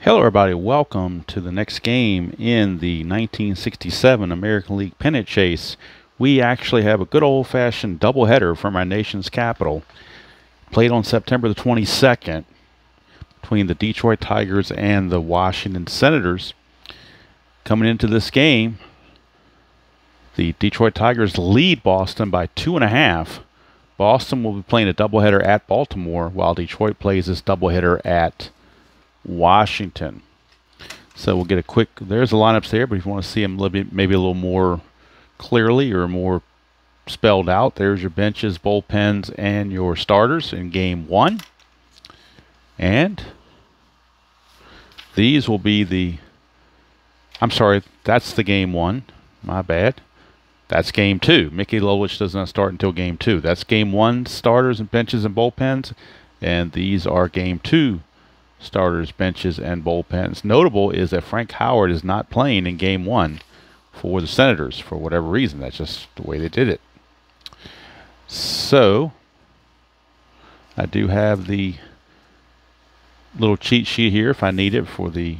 Hello everybody, welcome to the next game in the 1967 American League Pennant Chase. We actually have a good old-fashioned doubleheader from our nation's capital. Played on September the 22nd between the Detroit Tigers and the Washington Senators. Coming into this game, the Detroit Tigers lead Boston by 2.5. Boston will be playing a doubleheader at Baltimore, while Detroit plays this doubleheader at Washington. So we'll get a quick, there's the lineups there, but if you want to see them a little bit, maybe a little more clearly or more spelled out, there's your benches, bullpens, and your starters in game one. And these will be the, I'm sorry, that's the game one, my bad. That's game two. Mickey Lolich does not start until game two. That's game one, starters and benches and bullpens, and these are game two, starters, benches, and bullpens. Notable is that Frank Howard is not playing in game one for the Senators for whatever reason. That's just the way they did it. So I do have the little cheat sheet here if I need it for the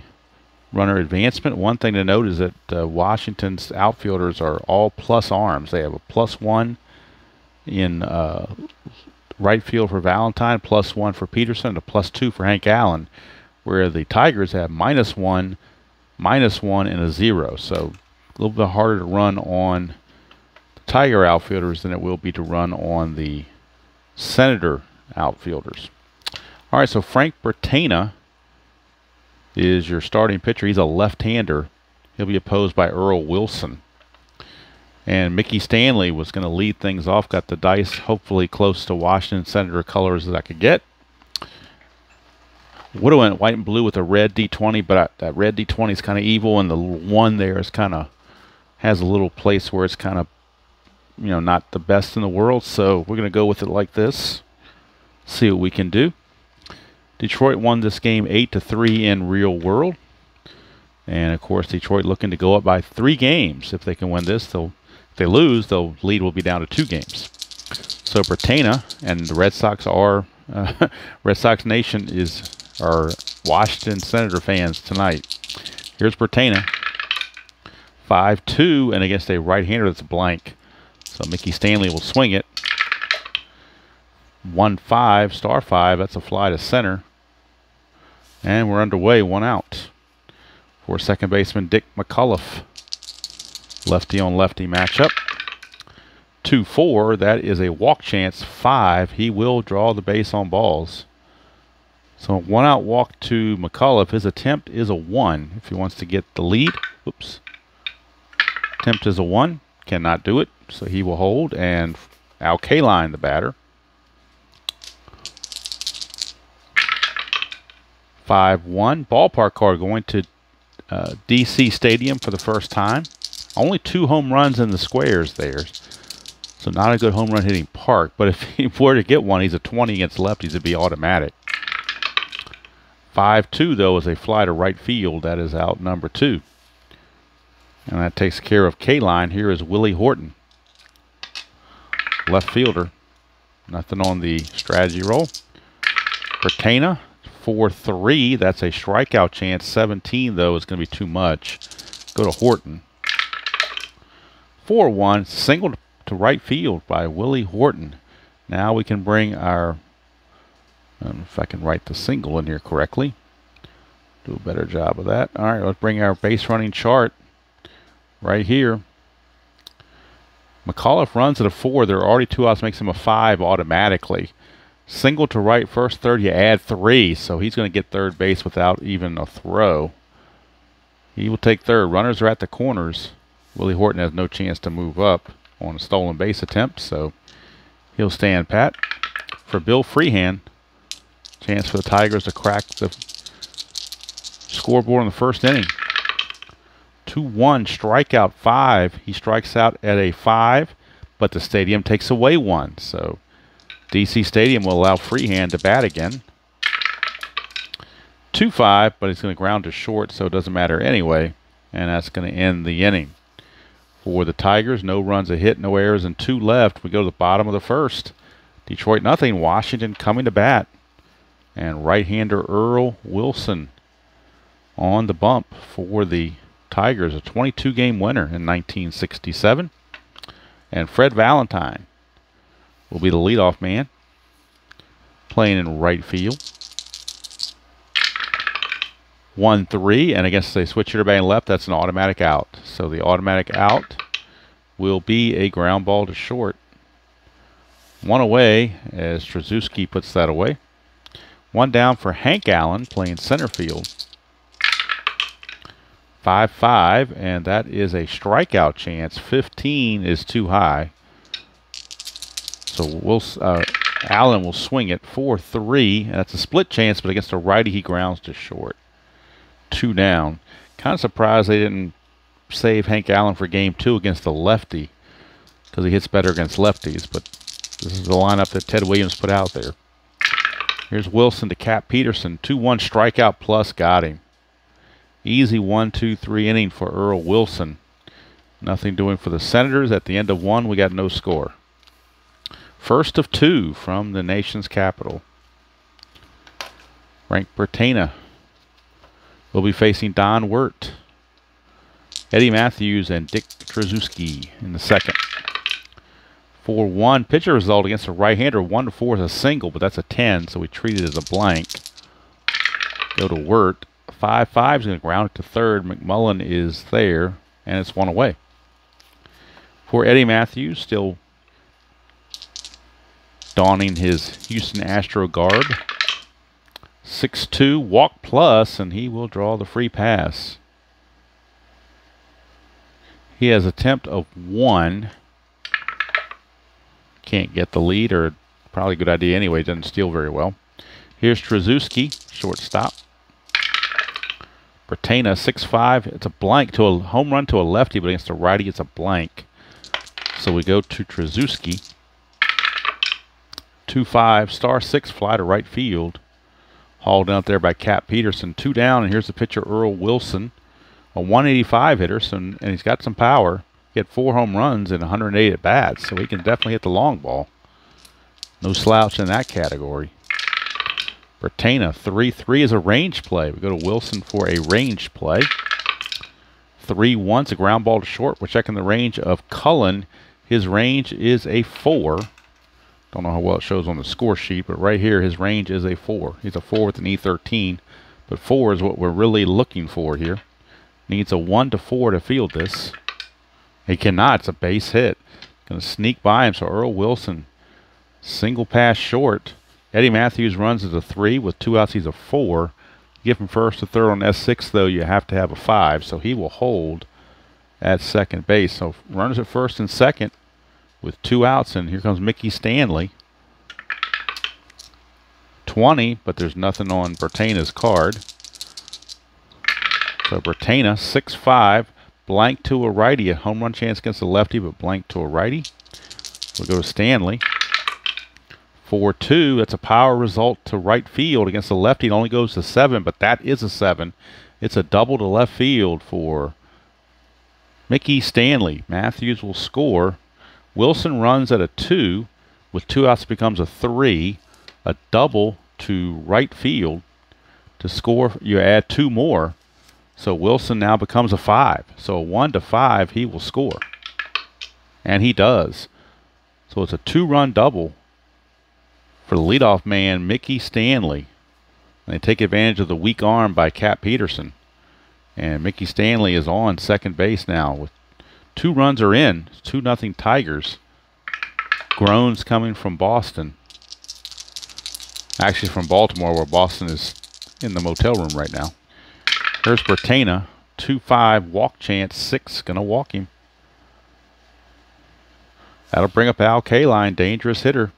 runner advancement. One thing to note is that Washington's outfielders are all plus arms. They have a +1 in right field for Valentine, +1 for Peterson, and a +2 for Hank Allen, where the Tigers have -1, -1, and a 0. So a little bit harder to run on the Tiger outfielders than it will be to run on the Senator outfielders. All right, so Frank Bertana is your starting pitcher. He's a left-hander. He'll be opposed by Earl Wilson. And Mickey Stanley was going to lead things off. Got the dice hopefully close to Washington Senator colors as I could get. Would have went white and blue with a red D20, but that red D20 is kind of evil, and the one there is kind of has a little place where it's kind of, you know, not the best in the world. So we're going to go with it like this. See what we can do. Detroit won this game 8-3 in real world. And of course, Detroit looking to go up by 3 games. If they can win this, if they lose, the lead will be down to 2 games. So Bertana and the Red Sox are Red Sox Nation are Washington Senator fans tonight. Here's Bertana, 5-2, and against a right-hander that's blank. So Mickey Stanley will swing it. 1-5, star 5. That's a fly to center, and we're underway. 1 out. For second baseman Dick McCullough. Lefty on lefty matchup. 2-4. That is a walk chance. 5. He will draw the base on balls. So 1 out walk to McCullough. His attempt is a 1 if he wants to get the lead. Oops. Attempt is a 1. Cannot do it. So he will hold. And Al Kaline, the batter. 5-1. Ballpark card going to DC Stadium for the first time. Only 2 home runs in the squares there. So not a good home run hitting park. But if he were to get one, he's a 20 against lefties. It'd be automatic. 5-2, though, is a fly to right field. That is out number 2. And that takes care of K-line. Here is Willie Horton, left fielder. Nothing on the strategy roll. Bertana, 4-3. That's a strikeout chance. 17, though, is going to be too much. Go to Horton. 4-1. Single to right field by Willie Horton. Now we can bring our, I don't know if I can write the single in here correctly. Do a better job of that. All right, let's bring our base running chart right here. McCullough runs at a 4. There are already 2 outs, makes him a 5 automatically. Single to right, first third, you add 3. So he's going to get third base without even a throw. He will take third. Runners are at the corners. Willie Horton has no chance to move up on a stolen base attempt, so he'll stand pat. For Bill Freehan, chance for the Tigers to crack the scoreboard in the first inning. 2-1, strikeout 5. He strikes out at a 5, but the stadium takes away 1. So DC Stadium will allow Freehan to bat again. 2-5, but he's going to ground to short, so it doesn't matter anyway. And that's going to end the inning. For the Tigers, no runs, a hit, no errors, and 2 left. We go to the bottom of the first. Detroit nothing. Washington coming to bat. And right-hander Earl Wilson on the bump for the Tigers, a 22-game winner in 1967. And Fred Valentine will be the leadoff man, playing in right field. 1-3, and I guess they switch hitter batting left. That's an automatic out. So the automatic out will be a ground ball to short. One away as Trzaskowski puts that away. One down for Hank Allen playing center field. 5-5, and that is a strikeout chance. 15 is too high. So Allen will swing it. 4-3, and that's a split chance, but against a righty he grounds to short. 2 down. Kind of surprised they didn't save Hank Allen for game 2 against the lefty, because he hits better against lefties, but this is the lineup that Ted Williams put out there. Here's Wilson to Cap Peterson. 2-1 strikeout plus, got him. Easy 1-2-3 inning for Earl Wilson. Nothing doing for the Senators. At the end of 1, we got no score. First of 2 from the nation's capital. Frank Bertana will be facing Don Wirt, Eddie Matthews, and Dick Trzaskowski in the second. 4-1 pitcher result against a right-hander. 1-4 is a single, but that's a 10, so we treat it as a blank. Go to Wirt. 5-5 is going to ground it to third. McMullen is there, and it's one away. For Eddie Matthews, still donning his Houston Astro garb. 6-2, walk plus, and he will draw the free pass. He has attempt of 1. Can't get the lead, or probably a good idea anyway. Doesn't steal very well. Here's Trzaskowski, shortstop. Bertana, 6-5. It's a blank to a home run to a lefty, but against a righty, it's a blank. So we go to Trzaskowski. 2-5, star 6 fly to right field. Hauled out there by Cap Peterson. 2 down, and here's the pitcher, Earl Wilson. A 185 hitter, and he's got some power. He had 4 home runs and 108 at bats, so he can definitely hit the long ball. No slouch in that category. Bertana, 3-3 is a range play. We go to Wilson for a range play. 3-1 is a ground ball to short. We're checking the range of Cullen. His range is a 4. Don't know how well it shows on the score sheet, but right here his range is a 4. He's a 4 with an E13, but 4 is what we're really looking for here. Needs a 1-4 to field this. He cannot. It's a base hit. Going to sneak by him, so Earl Wilson, single pass short. Eddie Matthews runs as a 3 with 2 outs. He's a 4. Give him first to third on S6, though. You have to have a 5, so he will hold at second base. So runners at first and second with 2 outs, and here comes Mickey Stanley. 20, but there's nothing on Bertana's card. So Bertana, 6-5, blank to a righty. A home run chance against the lefty, but blank to a righty. We'll go to Stanley. 4-2, that's a power result to right field against the lefty. It only goes to 7, but that is a 7. It's a double to left field for Mickey Stanley. Matthews will score. Wilson runs at a 2. With 2 outs, it becomes a 3. A double to right field. To score, you add 2 more. So Wilson now becomes a 5. So a 1-5, he will score. And he does. So it's a 2-run double for the leadoff man, Mickey Stanley. And they take advantage of the weak arm by Cap Peterson. And Mickey Stanley is on second base now. With 2 runs are in. It's 2-0 Tigers. Groans coming from Boston. Actually from Baltimore, where Boston is in the motel room right now. Here's Bertana. 2-5 walk chance. 6 gonna walk him. That'll bring up Al Kaline, dangerous hitter.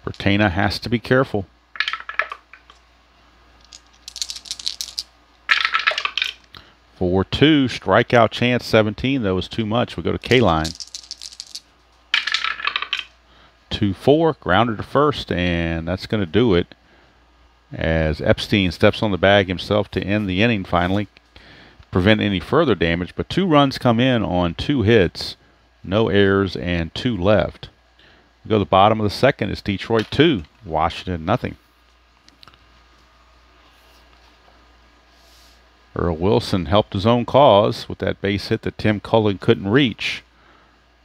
Bertana has to be careful. 4-2, strikeout chance, 17, though, is too much. We go to Kaline. 2-4, grounder to first, and that's going to do it as Epstein steps on the bag himself to end the inning finally, prevent any further damage. But 2 runs come in on 2 hits, no errors, and 2 left. We go to the bottom of the second. It's Detroit 2, Washington nothing. Earl Wilson helped his own cause with that base hit that Tim Cullen couldn't reach.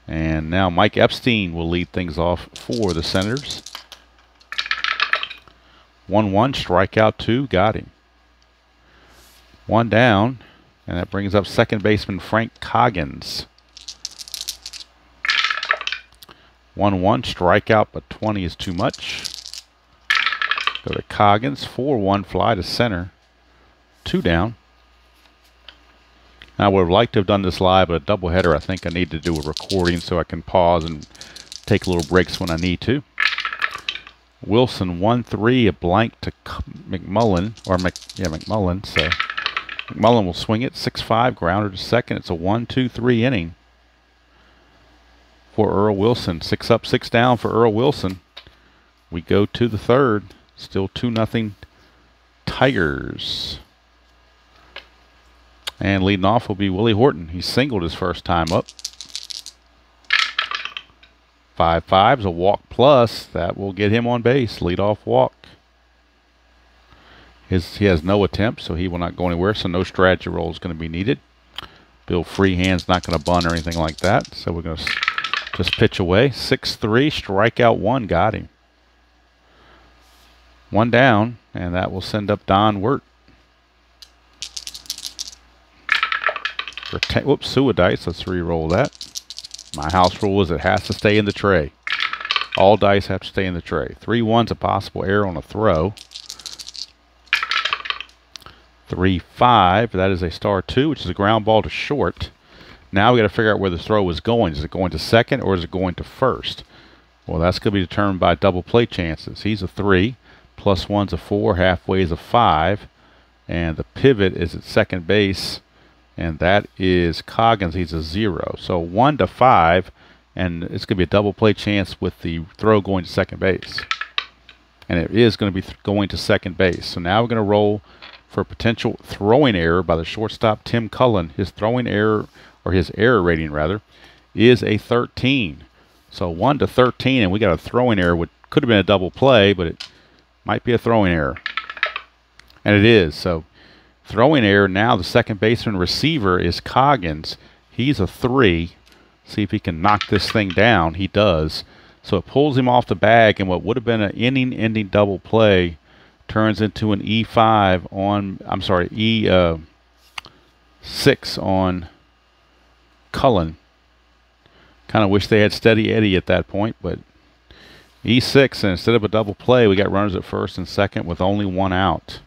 And now Mike Epstein will lead things off for the Senators. 1-1, strikeout 2, got him. 1 down, and that brings up second baseman Frank Coggins. 1-1, strikeout, but 20 is too much. Go to Coggins, 4-1 fly to center. 2 down. I would have liked to have done this live, but a doubleheader, I think I need to do a recording so I can pause and take little breaks when I need to. Wilson 1-3, a blank to McMullen, McMullen. So McMullen will swing it, 6-5, grounder to second. It's a 1-2-3 inning for Earl Wilson. 6 up, 6 down for Earl Wilson. We go to the third, still 2-0 Tigers. And leading off will be Willie Horton. He singled his first time up. 5-5 is a walk plus. That will get him on base. Leadoff walk. He has no attempt, so he will not go anywhere. So no strategy roll is going to be needed. Bill Freehand's not going to bunt or anything like that. So we're going to just pitch away. 6-3, strikeout 1, got him. 1 down, and that will send up Don Wirt. Whoops, Suadice. Let's re-roll that. My house rule is it has to stay in the tray. All dice have to stay in the tray. 3-1's a possible error on a throw. 3-5, that is a star 2, which is a ground ball to short. Now we got to figure out where the throw is going. Is it going to second or is it going to first? Well, that's going to be determined by double play chances. He's a 3, +1's a 4, halfway is a 5, and the pivot is at second base. And that is Coggins. He's a 0. So 1 to 5, and it's going to be a double play chance with the throw going to second base. And it is going to be going to second base. So now we're going to roll for a potential throwing error by the shortstop Tim Cullen. His throwing error, or his error rating rather, is a 13. So 1 to 13, and we got a throwing error. Which could have been a double play, but it might be a throwing error. And it is. So throwing error, now the second baseman receiver is Coggins. He's a 3. See if he can knock this thing down. He does. So it pulls him off the bag, and what would have been an inning-ending double play turns into an E5 on, I'm sorry, E6 on Cullen. Kind of wish they had Steady Eddie at that point, but E6, and instead of a double play, we got runners at first and second with only 1 out.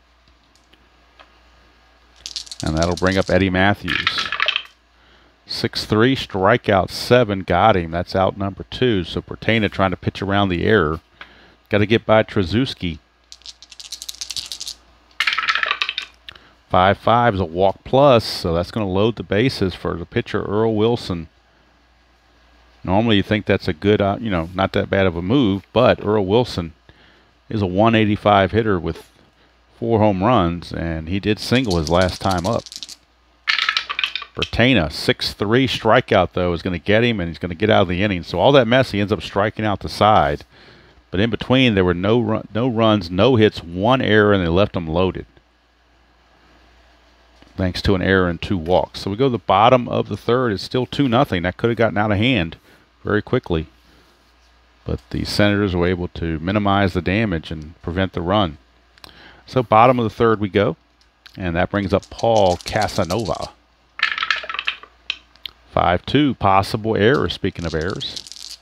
And that'll bring up Eddie Matthews. 6-3, strikeout 7, got him. That's out number 2. So Pertana trying to pitch around the error. Got to get by Trzaskowski. 5-5 is a walk plus, so that's going to load the bases for the pitcher Earl Wilson. Normally you think that's a good, not that bad of a move, but Earl Wilson is a 185 hitter with 4 home runs, and he did single his last time up. Pertana, 6-3 strikeout, though, is going to get him, and he's going to get out of the inning. So all that mess, he ends up striking out the side. But in between, there were no runs, no hits, 1 error, and they left them loaded, thanks to an error and 2 walks. So we go to the bottom of the third. It's still 2-0. That could have gotten out of hand very quickly. But the Senators were able to minimize the damage and prevent the run. So bottom of the third we go, and that brings up Paul Casanova. 5-2, possible error, speaking of errors.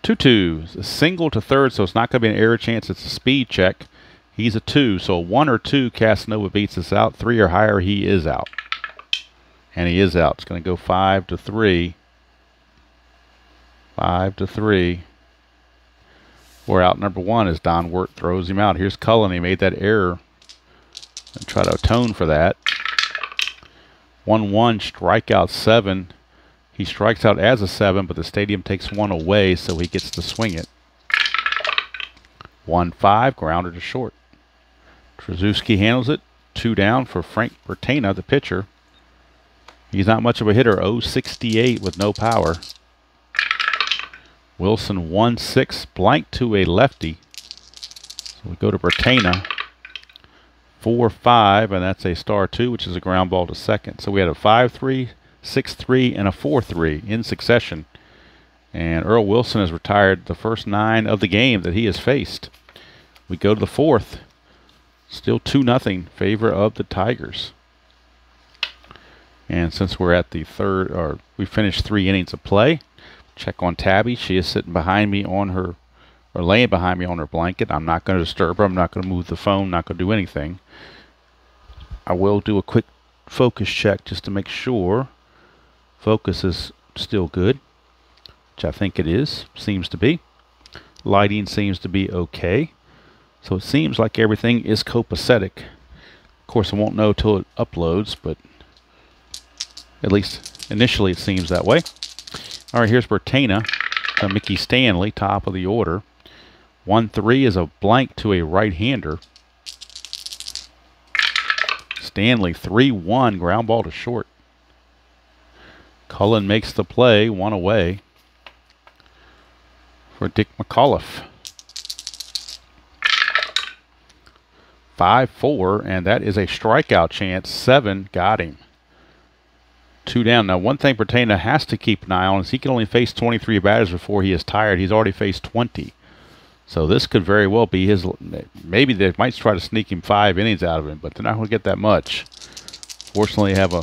2-2, a single to third, so it's not going to be an error chance, it's a speed check. He's a 2, so 1 or 2, Casanova beats us out. 3 or higher, he is out. And he is out. It's going to go 5-3. 5-3. We're out number 1 as Don Wirt throws him out. Here's Cullen. He made that error and try to atone for that. 1-1, strikeout 7. He strikes out as a 7, but the stadium takes 1 away, so he gets to swing it. 1-5, grounder to short. Trzaskowski handles it. 2 down for Frank Pertana, the pitcher. He's not much of a hitter. 0.68 with no power. Wilson 1-6, blank to a lefty. So we go to Pertana. 4-5, and that's a star 2, which is a ground ball to second. So we had a 5-3, 6-3, and a 4-3 in succession. And Earl Wilson has retired the first 9 of the game that he has faced. We go to the 4th. Still 2-0 favor of the Tigers. And since we're at the 3rd, or we finished 3 innings of play, check on Tabby. She is sitting behind me on her, or laying behind me on her blanket. I'm not going to disturb her. I'm not going to move the phone. Not going to do anything. I will do a quick focus check just to make sure focus is still good, which I think it is. Seems to be. Lighting seems to be okay. So it seems like everything is copacetic. Of course, I won't know till it uploads, but at least initially it seems that way. All right, here's Bertana to Mickey Stanley, top of the order. 1-3 is a blank to a right-hander. Stanley 3-1, ground ball to short. Cullen makes the play, 1 away for Dick McAuliffe. 5-4, and that is a strikeout chance. 7 got him. 2 down. Now, one thing Bertana has to keep an eye on is he can only face 23 batters before he is tired. He's already faced 20. So this could very well be his. Maybe they might try to sneak him 5 innings out of him, but they're not going to get that much. Fortunately, they have a,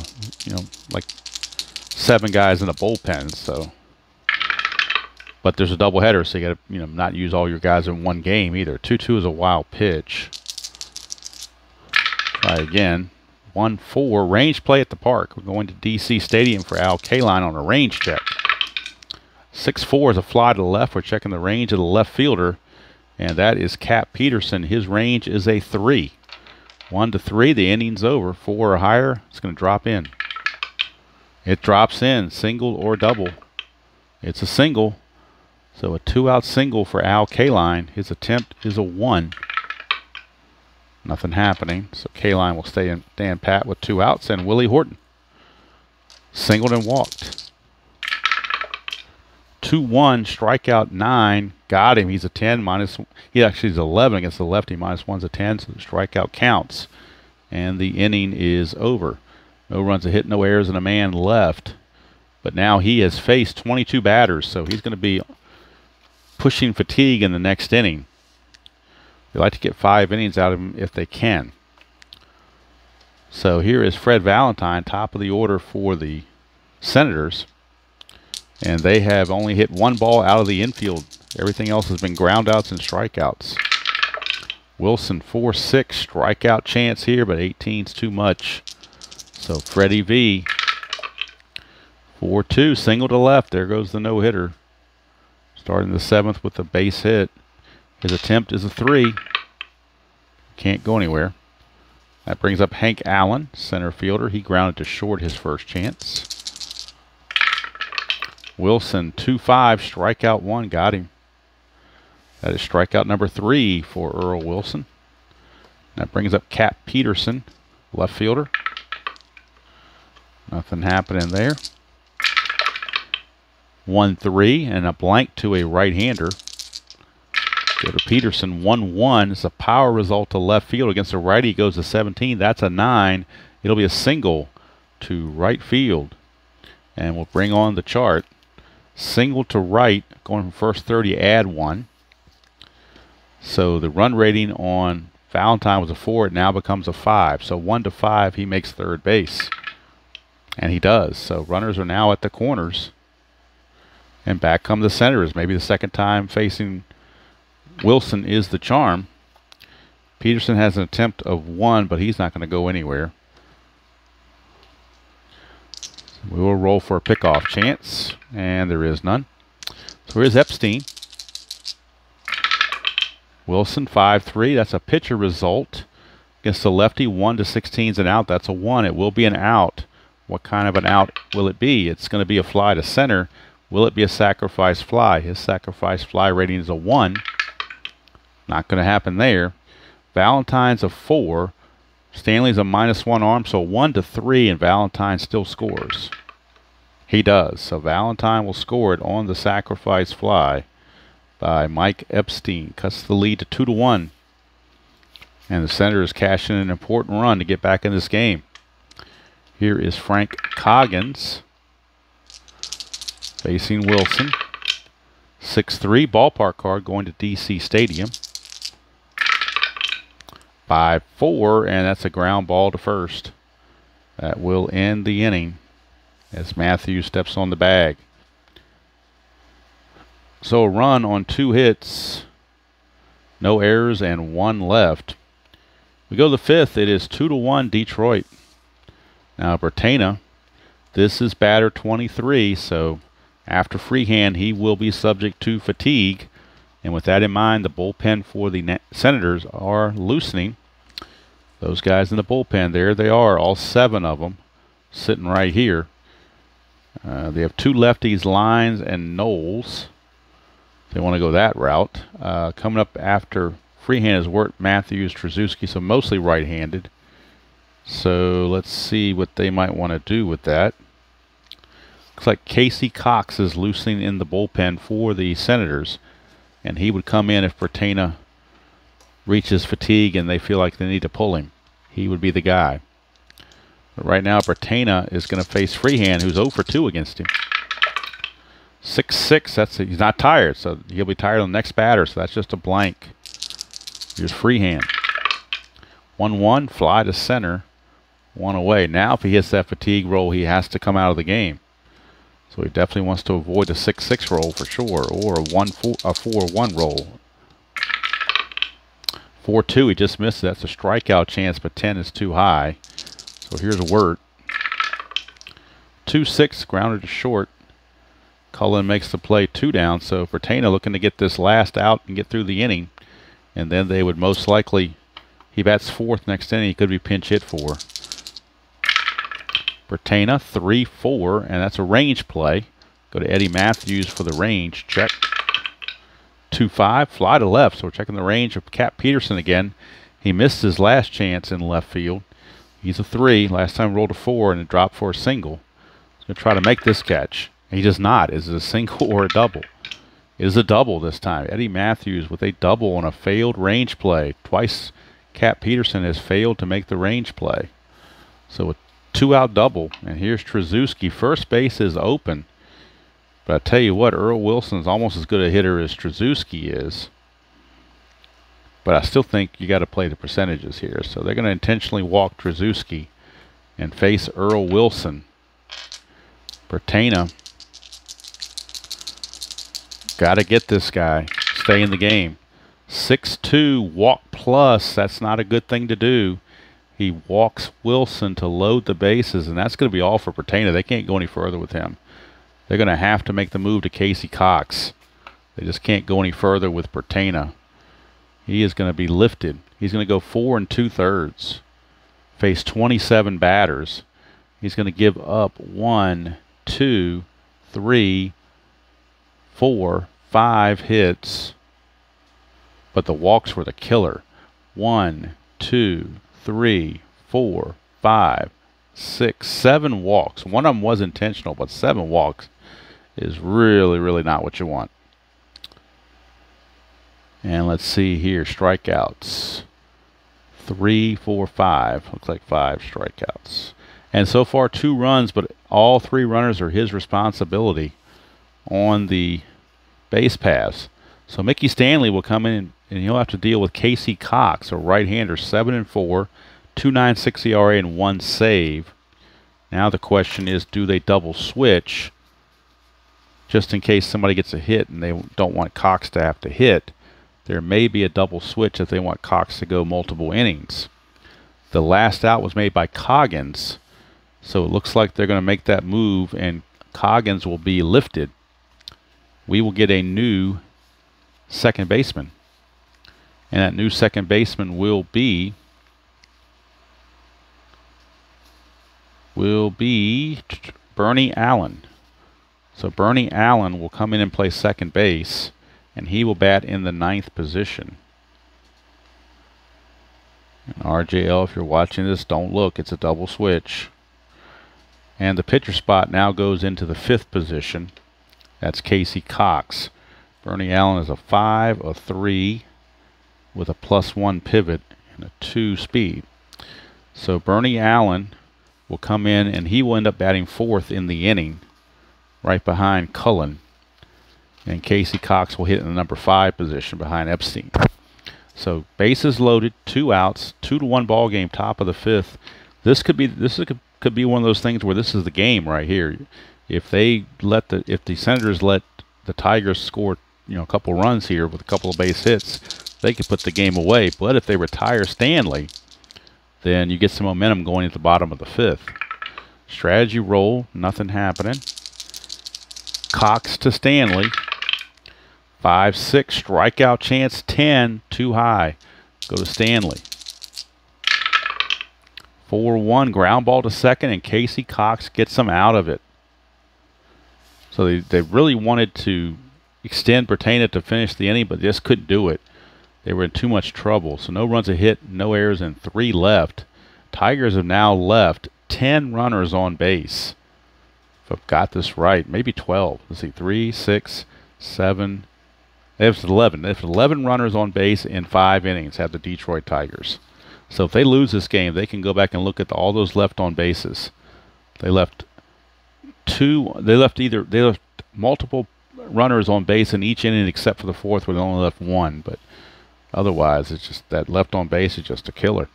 like 7 guys in the bullpen. So, but there's a doubleheader, so you got to, not use all your guys in one game either. 2-2 is a wild pitch. Try again. 1-4, range play at the park. We're going to DC Stadium for Al Kaline on a range check. 6-4 is a fly to the left. We're checking the range of the left fielder, and that is Cap Peterson. His range is a 3. 1-3, the inning's over. 4 or higher, it's going to drop in. It drops in, single or double. It's a single, so a 2-out single for Al Kaline. His attempt is a 1. Nothing happening, so Kaline will stand pat with 2 outs, and Willie Horton singled and walked. 2-1, strikeout 9, got him. He's a 10 minus. He actually is 11 against the lefty. -1's a 10, so the strikeout counts, and the inning is over. No runs, a hit, no errors, and a man left. But now he has faced 22 batters, so he's going to be pushing fatigue in the next inning. They like to get 5 innings out of him if they can. So here is Fred Valentine, top of the order for the Senators. And they have only hit 1 ball out of the infield. Everything else has been groundouts and strikeouts. Wilson 4-6, strikeout chance here, but 18's too much. So Freddie V, 4-2, single to left. There goes the no-hitter. Starting the 7th with a base hit. His attempt is a 3. Can't go anywhere. That brings up Hank Allen, center fielder. He grounded to short his first chance. Wilson, 2-5, strikeout 1, got him. That is strikeout number 3 for Earl Wilson. That brings up Cap Peterson, left fielder. Nothing happening there. 1-3 and a blank to a right-hander. Go to Peterson, 1-1. It's a power result to left field against a righty. Goes to 17. That's a 9. It'll be a single to right field. And we'll bring on the chart. Single to right, going from first 30, add 1. So the run rating on Valentine was a 4. It now becomes a 5. So 1-5, he makes third base. And he does. So runners are now at the corners. And back come the Senators. Maybe the second time facing Wilson is the charm. Peterson has an attempt of 1, but he's not going to go anywhere. We will roll for a pickoff chance, and there is none. So here's Epstein. Wilson, 5-3. That's a pitcher result. Against the lefty, 1-16 is an out. That's a 1. It will be an out. What kind of an out will it be? It's going to be a fly to center. Will it be a sacrifice fly? His sacrifice fly rating is a 1. Not going to happen there. Valentine's a 4. Stanley's a -1 arm, so 1-3, and Valentine still scores. He does. So Valentine will score it on the sacrifice fly by Mike Epstein. Cuts the lead to 2-1. And the Senators cash in an important run to get back in this game. Here is Frank Coggins facing Wilson. 6-3 ballpark card going to DC Stadium. 5-4, and that's a ground ball to first. That will end the inning as Matthews steps on the bag. So a run on 2 hits, no errors, and 1 left. We go to the 5th. It is 2-1 Detroit. Now Bertena, this is batter 23, so after freehand he will be subject to fatigue. And with that in mind, the bullpen for the Senators are loosening. Those guys in the bullpen, there they are, all 7 of them sitting right here. They have 2 lefties, Lines and Knowles. They want to go that route. Coming up after freehand is Wirt, Matthews, Trzaskowski, so mostly right-handed. So let's see what they might want to do with that. Looks like Casey Cox is loosening in the bullpen for the Senators, and he would come in if Bertena reaches fatigue and they feel like they need to pull him. He would be the guy. But right now Bertena is going to face freehand, who's 0 for 2 against him. 6-6, he's not tired, so he'll be tired on the next batter, so that's just a blank. Here's freehand. 1-1, fly to center, 1 away. Now if he hits that fatigue roll, he has to come out of the game. So he definitely wants to avoid the 6-6 roll for sure, or a 4-1 roll. 4-2, he just missed it. That's a strikeout chance, but 10 is too high. So here's a Wirt. 2-6, grounded to short. Cullen makes the play 2 down, so Bertena looking to get this last out and get through the inning. And then they would most likely, he bats 4th next inning, he could be pinch hit for. Bertena, 3-4, and that's a range play. Go to Eddie Matthews for the range, check. 2-5, fly to left, so we're checking the range of Cap Peterson again. He missed his last chance in left field. He's a 3, last time rolled a 4 and it dropped for a single. He's going to try to make this catch. He does not. Is it a single or a double? It is a double this time. Eddie Matthews with a double on a failed range play. Twice Cap Peterson has failed to make the range play. So a 2-out double. And here's Trzaskowski. First base is open. But I tell you what, Earl Wilson's almost as good a hitter as Trzaskowski is. But I still think you got to play the percentages here. So they're going to intentionally walk Trzaskowski and face Earl Wilson. Bertena. Got to get this guy. Stay in the game. 6-2 walk plus. That's not a good thing to do. He walks Wilson to load the bases, and that's going to be all for Bertena. They can't go any further with him. They're going to have to make the move to Casey Cox. They just can't go any further with Bertena. He is going to be lifted. He's going to go 4 2/3. Face 27 batters. He's going to give up 1, 2, 3, 4, 5 hits, but the walks were the killer. 1, 2, 3, 4, 5, 6, 7 walks. One of them was intentional, but 7 walks is really, really not what you want. And let's see here, strikeouts. 3, 4, 5. Looks like 5 strikeouts. And so far 2 runs, but all 3 runners are his responsibility on the base paths. So Mickey Stanley will come in and he'll have to deal with Casey Cox, a right-hander, 7-4, 2.96 ERA and 1 save. Now the question is, do they double switch just in case somebody gets a hit and they don't want Cox to have to hit? There may be a double switch if they want Cox to go multiple innings. The last out was made by Coggins, so it looks like they're going to make that move and Coggins will be lifted. We will get a new second baseman. And that new second baseman will be Bernie Allen. So Bernie Allen will come in and play second base, and he will bat in the 9th position. And RJL, if you're watching this, don't look. It's a double switch. And the pitcher spot now goes into the 5th position. That's Casey Cox. Bernie Allen is a 5, a 3 with a +1 pivot. and a 2 speed. So Bernie Allen will come in, and he will end up batting 4th in the inning, right behind Cullen. And Casey Cox will hit in the number 5 position behind Epstein. So bases loaded, 2 outs, 2-1 ball game, top of the 5th. This could be one of those things where this is the game right here. If the Senators let the Tigers score, a couple runs here with a couple of base hits, they could put the game away. But if they retire Stanley, then you get some momentum going at the bottom of the 5th. Strategy roll, nothing happening. Cox to Stanley. 5-6, strikeout chance, 10, too high. Go to Stanley. 4-1, ground ball to second, and Casey Cox gets them out of it. So they really wanted to extend Bertaina to finish the inning, but just couldn't do it. They were in too much trouble. So no runs a hit, no errors, and 3 left. Tigers have now left 10 runners on base. If I've got this right, maybe 12. Let's see, 3, 6, 7. They have 11. They have 11 runners on base in 5 innings, have the Detroit Tigers. So if they lose this game, they can go back and look at all those left on bases. They left multiple runners on base in each inning except for the 4th, where they only left 1. But otherwise, it's just that left on base is just a killer.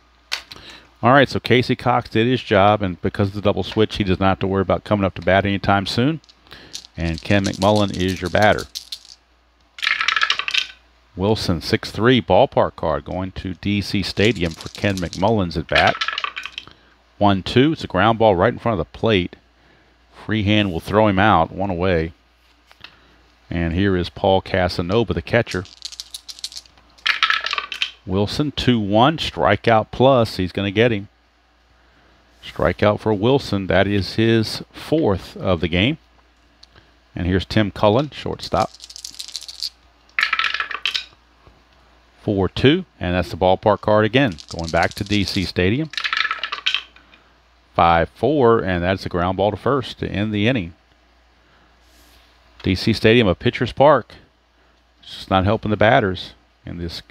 All right, so Casey Cox did his job, and because of the double switch, he does not have to worry about coming up to bat anytime soon. And Ken McMullen is your batter. Wilson, 6-3, ballpark card going to D.C. Stadium for Ken McMullen's at bat. 1-2, it's a ground ball right in front of the plate. Freehand will throw him out, 1 away. And here is Paul Casanova, the catcher. Wilson, 2-1, strikeout plus, he's going to get him. Strikeout for Wilson, that is his 4th of the game. And here's Tim Cullen, shortstop. 4-2, and that's the ballpark card again, going back to D.C. Stadium. 5-4, and that's a ground ball to first to end the inning. D.C. Stadium, a pitcher's park. It's just not helping the batters. And this,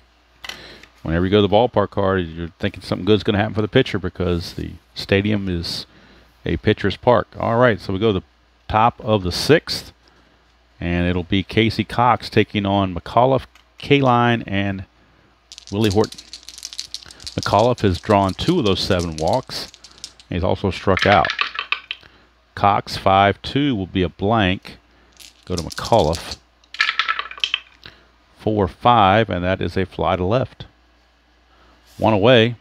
whenever you go to the ballpark card, you're thinking something good's going to happen for the pitcher because the stadium is a pitcher's park. All right, so we go to the top of the 6th, and it'll be Casey Cox taking on McAuliffe, Kaline, and Willie Horton. McAuliffe has drawn 2 of those 7 walks. He's also struck out. Cox, 5-2, will be a blank. Go to McAuliffe. 4-5, and that is a fly to left. 1 away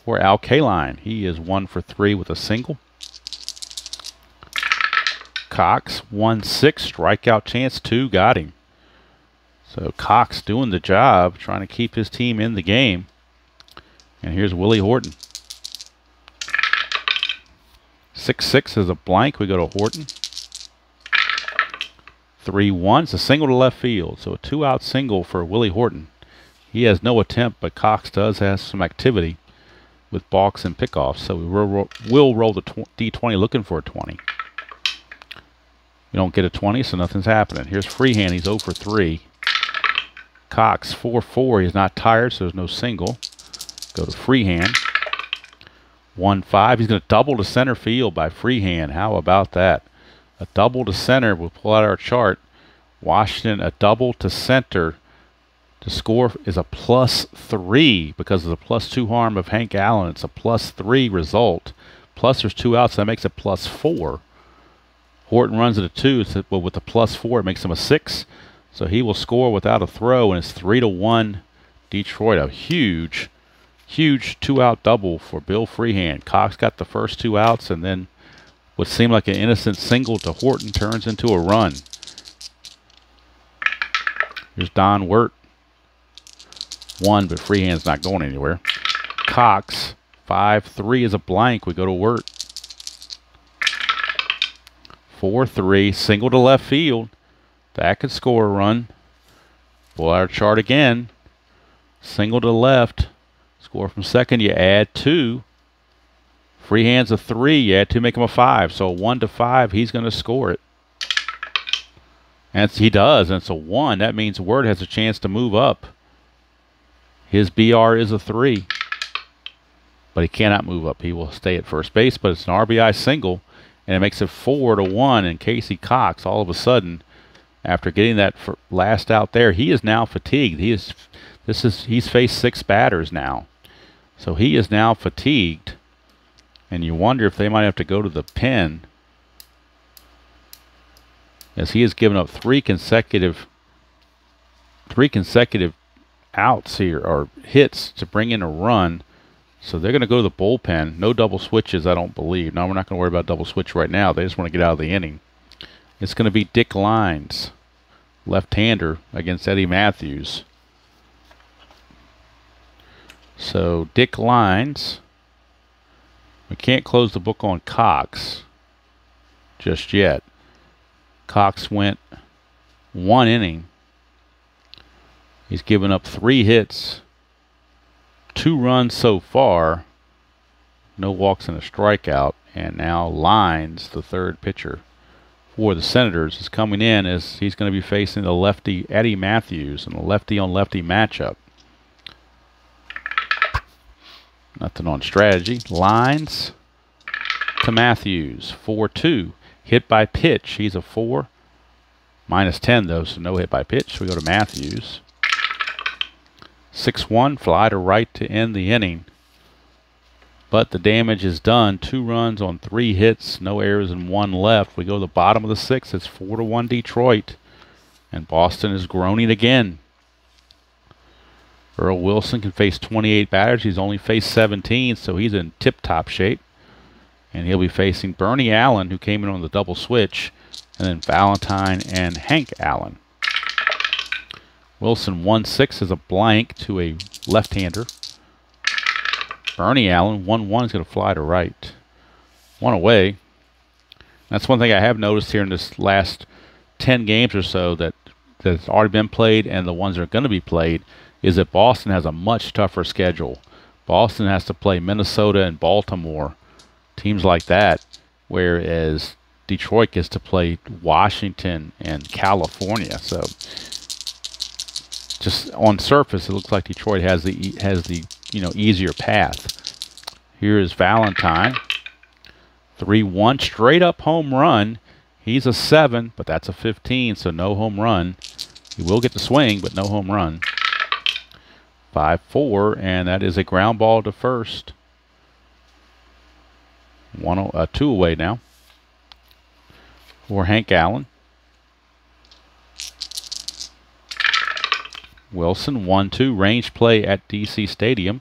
for Al Kaline. He is 1 for 3 with a single. Cox, 1-6, strikeout chance, 2, got him. So Cox doing the job, trying to keep his team in the game. And here's Willie Horton. 6-6 is a blank. We go to Horton. 3-1. It's a single to left field. So a 2-out single for Willie Horton. He has no attempt, but Cox does have some activity with balks and pickoffs. So we'll roll the D20 looking for a 20. We don't get a 20, so nothing's happening. Here's Freehand. He's 0 for 3. Cox, 4-4. He's not tired, so there's no single. Go to Freehand. 1-5. He's going to double to center field by Freehand. How about that? A double to center. We'll pull out our chart. Washington, a double to center. To score is a +3 because of the +2 harm of Hank Allen. It's a +3 result. Plus there's 2 outs, so that makes it +4. Horton runs it a 2, but with the +4, it makes him a 6. So he will score without a throw, and it's 3-1 Detroit. A huge 2-out double for Bill Freehand. Cox got the first 2 outs, and then what seemed like an innocent single to Horton turns into a run. Here's Don Wirt. 1, but Freehand's not going anywhere. Cox, 5-3 is a blank. We go to Wirt. 4-3, single to left field. That could score a run. Pull our chart again. Single to left. Score from second. You add 2. Freehand's a 3. You add 2, make him a 5. So 1-5, he's going to score it. And he does. And it's a 1. That means Wirt has a chance to move up. His BR is a 3. but he cannot move up. He will stay at first base, but it's an RBI single, and it makes it 4-1. And Casey Cox, all of a sudden, after getting that last out there, he is now fatigued. He's faced 6 batters now, so he is now fatigued, and you wonder if they might have to go to the pen, as he has given up three consecutive outs here, or hits, to bring in a run. So they're going to go to the bullpen. No double switches, I don't believe. No, we're not going to worry about double switch right now. They just want to get out of the inning. It's going to be Dick Lines, left-hander, against Eddie Matthews. So Dick Lines, we can't close the book on Cox just yet. Cox went 1 inning. He's given up 3 hits, 2 runs so far, no walks and a strikeout. And now Lines, the third pitcher for the Senators, is coming in as he's going to be facing the lefty Eddie Matthews in a lefty-on-lefty matchup. Nothing on strategy. Lines to Matthews, 4-2. Hit by pitch. He's a 4. -10 though, so no hit by pitch. So we go to Matthews. 6-1, fly to right to end the inning. But the damage is done. 2 runs on 3 hits, no errors and 1 left. We go to the bottom of the 6th. It's 4-1 Detroit. And Boston is groaning again. Earl Wilson can face 28 batters. He's only faced 17, so he's in tip-top shape. And he'll be facing Bernie Allen, who came in on the double switch, and then Valentine and Hank Allen. Wilson 1-6 is a blank to a left-hander. Bernie Allen 1-1 is going to fly to right. 1 away. That's one thing I have noticed here in this last 10 games or so that's already been played, and the ones that are going to be played, is that Boston has a much tougher schedule. Boston has to play Minnesota and Baltimore, teams like that, whereas Detroit gets to play Washington and California. So just on surface, it looks like Detroit has the easier path. Here is Valentine, 3-1, straight up home run. He's a 7, but that's a 15, so no home run. He will get the swing, but no home run. 5-4, and that is a ground ball to first. 2 away now for Hank Allen. Wilson 1-2, range play at DC Stadium.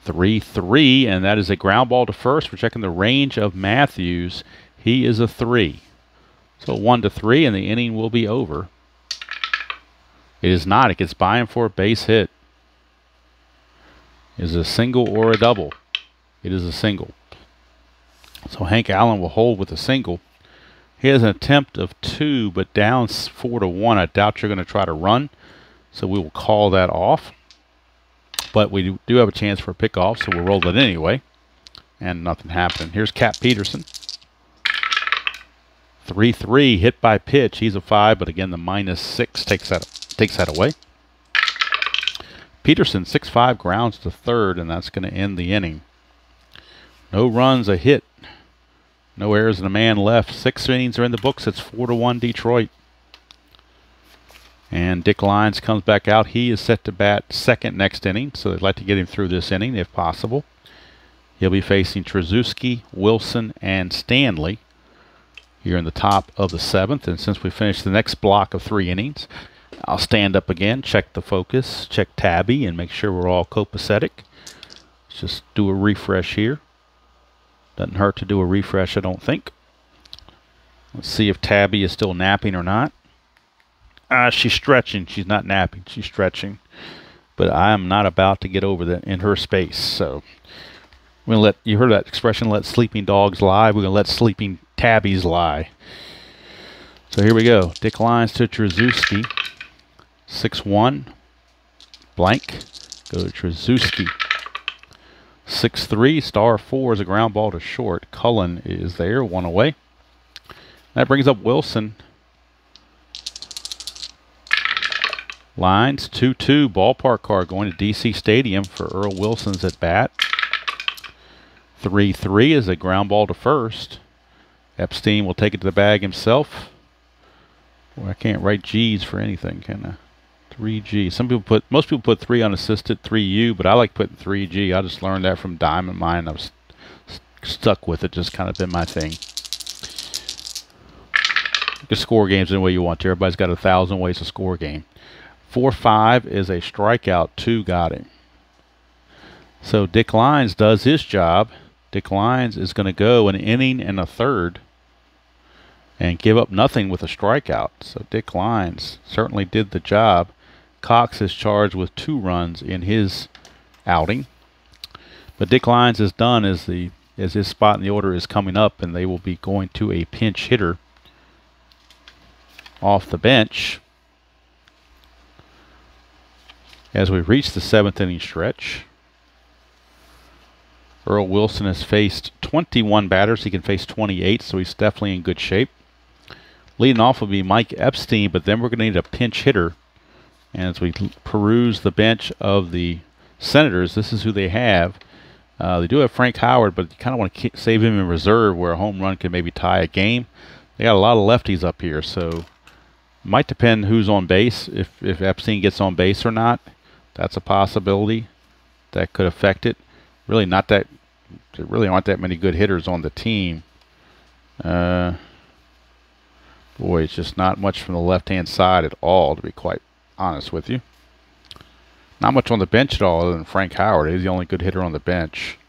3-3, and that is a ground ball to first. We're checking the range of Matthews. He is a 3. So 1-3, and the inning will be over. It is not. It gets by him for a base hit. Is it a single or a double? It is a single. So Hank Allen will hold with a single. He has an attempt of 2, but down 4-1. I doubt you're going to try to run, so we will call that off. But we do have a chance for a pickoff, so we'll roll it anyway. And nothing happened. Here's Cap Peterson. 3-3, hit by pitch. He's a 5, but again, the -6 takes that away. Peterson, 6-5, grounds to third, and that's going to end the inning. No runs, a hit. No errors and a man left. 6 innings are in the books. It's 4-1 Detroit. And Dick Lines comes back out. He is set to bat second next inning, so they'd like to get him through this inning if possible. He'll be facing Trzaskowski, Wilson, and Stanley here in the top of the 7th. And since we finished the next block of 3 innings, I'll stand up again, check the focus, check Tabby, and make sure we're all copacetic. Let's just do a refresh here. Doesn't hurt to do a refresh, I don't think. Let's see if Tabby is still napping or not. She's stretching. She's not napping. She's stretching. But I am not about to get over that in her space. So we're going to you heard that expression, let sleeping dogs lie. We're going to let sleeping tabbies lie. So here we go. Dick Lines to Trzaskowski. 6-1. Blank. Go to Trzaskowski. 6-3. Star 4 is a ground ball to short. Cullen is there. 1 away. That brings up Wilson. Lines 2-2 ballpark card going to DC Stadium for Earl Wilson's at bat. 3-3 is a ground ball to first. Epstein will take it to the bag himself. Well, I can't write G's for anything, can I? 3G. Most people put 3 unassisted, 3U, but I like putting 3G. I just learned that from Diamond Mine. I was stuck with it, just kind of been my thing. You can score games any way you want to. Everybody's got 1,000 ways to score a game. 4-5 is a strikeout. 2 got him. So Dick Lyons does his job. Dick Lyons is going to go an inning and a third and give up nothing with a strikeout. So Dick Lyons certainly did the job. Cox is charged with 2 runs in his outing. But Dick Lyons is done as his spot in the order is coming up, and they will be going to a pinch hitter off the bench as we reach the 7th inning stretch. Earl Wilson has faced 21 batters. He can face 28, so he's definitely in good shape. Leading off will be Mike Epstein, but then we're going to need a pinch hitter. And as we peruse the bench of the Senators, this is who they have. They do have Frank Howard, but you kind of want to save him in reserve where a home run can maybe tie a game. They got a lot of lefties up here, so might depend who's on base. If Epstein gets on base or not, that's a possibility that could affect it. Really there really aren't that many good hitters on the team. Boy, it's just not much from the left-hand side at all, to be quite honest with you. Not much on the bench at all other than Frank Howard. He's the only good hitter on the bench.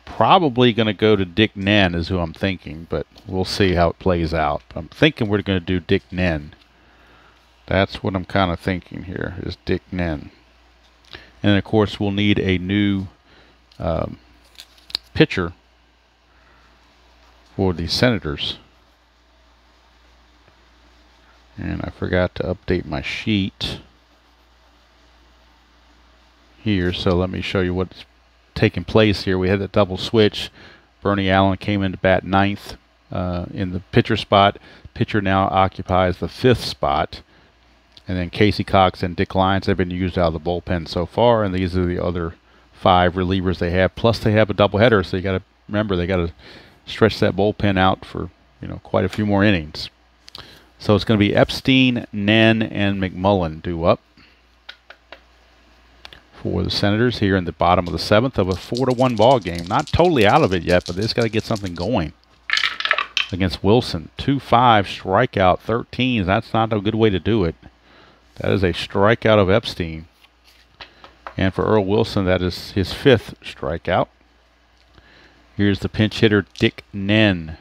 Probably going to go to Dick Nen is who I'm thinking, but we'll see how it plays out. I'm thinking we're going to do Dick Nen. That's what I'm kind of thinking here, is Dick Nen. And, of course, we'll need a new pitcher for the Senators. And I forgot to update my sheet here, so let me show you what's taking place here. We had the double switch. Bernie Allen came in to bat 9th in the pitcher spot. Pitcher now occupies the 5th spot. And then Casey Cox and Dick Lyons have been used out of the bullpen so far, and these are the other 5 relievers they have. Plus they have a doubleheader, so you got to remember they got to stretch that bullpen out for quite a few more innings. So it's going to be Epstein, Nen, and McMullen due up for the Senators here in the bottom of the 7th of a 4-1 ball game. Not totally out of it yet, but they just got to get something going against Wilson. 2-5 strikeout, 13. That's not a good way to do it. That is a strikeout of Epstein. And for Earl Wilson, that is his 5th strikeout. Here's the pinch hitter, Dick Nen.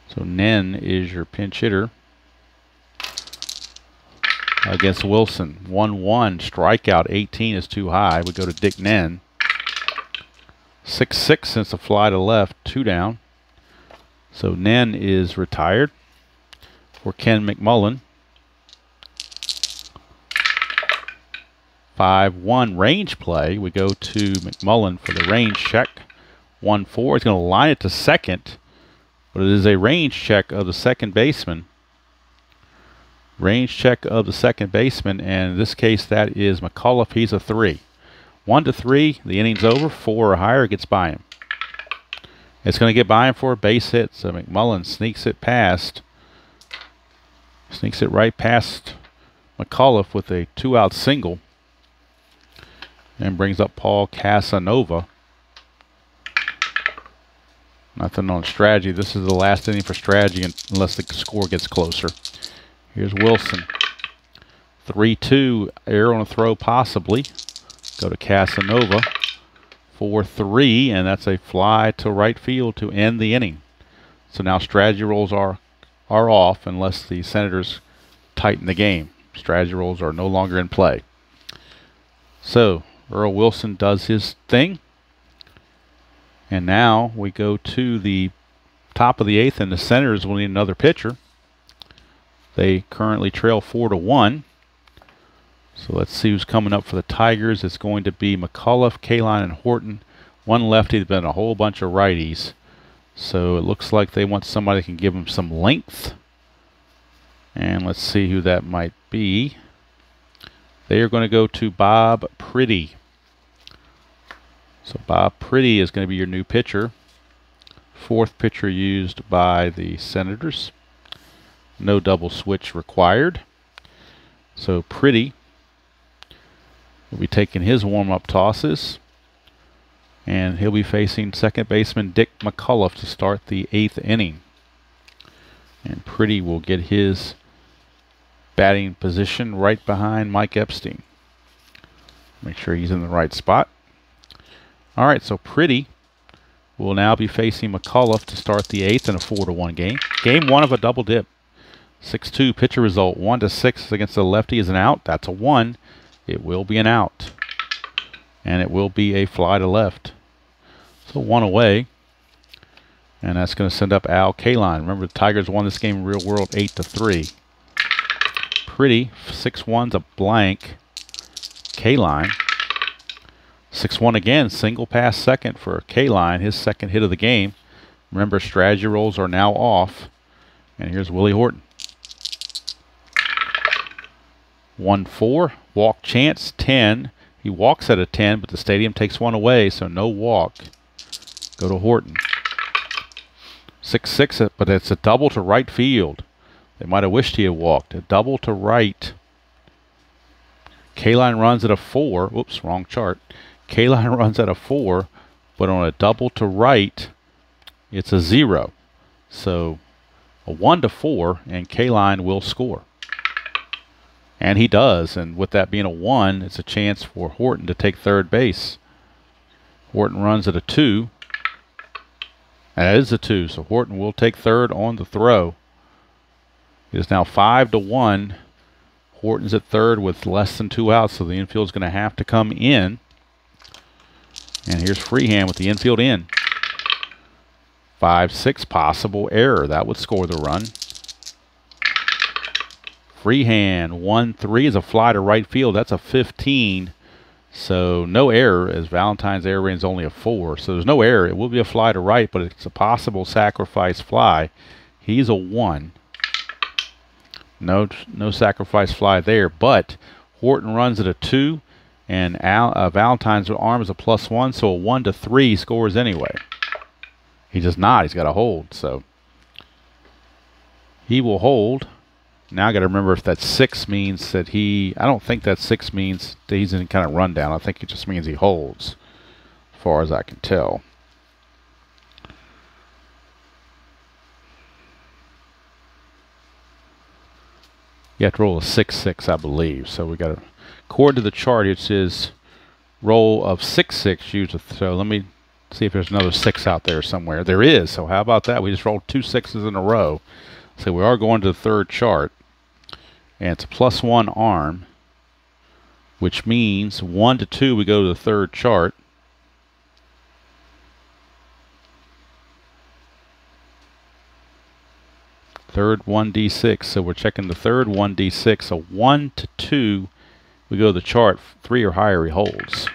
So Nen is your pinch hitter against Wilson. 1-1 strikeout, 18 is too high. We go to Dick Nen. 6-6 since the fly to left, 2 down. So Nen is retired for Ken McMullen. 5-1 range play. We go to McMullen for the range check. 1-4. He's going to line it to second, but it is a range check of the second baseman. Range check of the second baseman, and in this case that is McAuliffe. He's a 3. 1-3. The inning's over. 4 or higher gets by him. It's going to get by him for a base hit, so McMullen sneaks it right past McAuliffe with a 2-out single. And brings up Paul Casanova. Nothing on strategy. This is the last inning for strategy unless the score gets closer. Here's Wilson. 3-2. Error on a throw possibly. Go to Casanova. 4-3. And that's a fly to right field to end the inning. So now strategy rolls are off unless the Senators tighten the game. Strategy rolls are no longer in play. So Earl Wilson does his thing. And now we go to the top of the 8th, and the Senators will need another pitcher. They currently trail 4-1. So let's see who's coming up for the Tigers. It's going to be McAuliffe, Kaline, and Horton. One lefty, but a whole bunch of righties. So it looks like they want somebody that can give them some length. And let's see who that might be. They are going to go to Bob Pretty. So Bob Pretty is going to be your new pitcher. Fourth pitcher used by the Senators. No double switch required. So Pretty will be taking his warm-up tosses. And he'll be facing second baseman Dick McCullough to start the 8th inning. And Pretty will get his batting position right behind Mike Epstein. Make sure he's in the right spot. All right, so Pretty will now be facing McCullough to start the 8th in a 4-1 game. Game 1 of a double dip. 6-2 pitcher result. 1-6 against the lefty is an out. That's a 1. It will be an out. And it will be a fly to left. So 1 away. And that's going to send up Al Kaline. Remember, the Tigers won this game in real world 8-3. Pretty, 6-1's a blank. Kaline. 6-1 again, single pass second for Kaline, his second hit of the game. Remember, strategy rolls are now off. And here's Willie Horton. 1-4, walk chance, 10. He walks at a 10, but the stadium takes 1 away, so no walk. Go to Horton. 6-6, but it's a double to right field. They might have wished he had walked. A double to right. Kaline runs at a 4. Whoops, wrong chart. Kaline runs at a 4, but on a double to right, it's a 0. So a 1-4, and Kaline will score. And he does, and with that being a 1, it's a chance for Horton to take third base. Horton runs at a 2. That is a 2, so Horton will take third on the throw. It is now 5-1. Horton's at third with less than 2 outs, so the infield is going to have to come in. And here's Freehand with the infield in. 5-6, possible error. That would score the run. Freehand, 1-3 is a fly to right field. That's a 15. So no error, as Valentine's error rating is only a 4. So there's no error. It will be a fly to right, but it's a possible sacrifice fly. He's a 1. No sacrifice fly there, but Horton runs at a 2, and Valentine's arm is a +1, so a 1-3 scores anyway. He does not. He's got to hold, so he will hold. Now I got to remember if that 6 means that I don't think that 6 means that he's in kind of rundown. I think it just means he holds, as far as I can tell. You have to roll a 6-6, I believe. So we got to, according to the chart, it says roll of 6-6 used. So let me see if there's another 6 out there somewhere. There is. So how about that? We just rolled 2 6s in a row. So we are going to the third chart. And it's a +1 arm, which means 1-2 we go to the third chart. Third 1d6, so we're checking the third 1d6. So 1-2, we go to the chart. 3 or higher, he holds.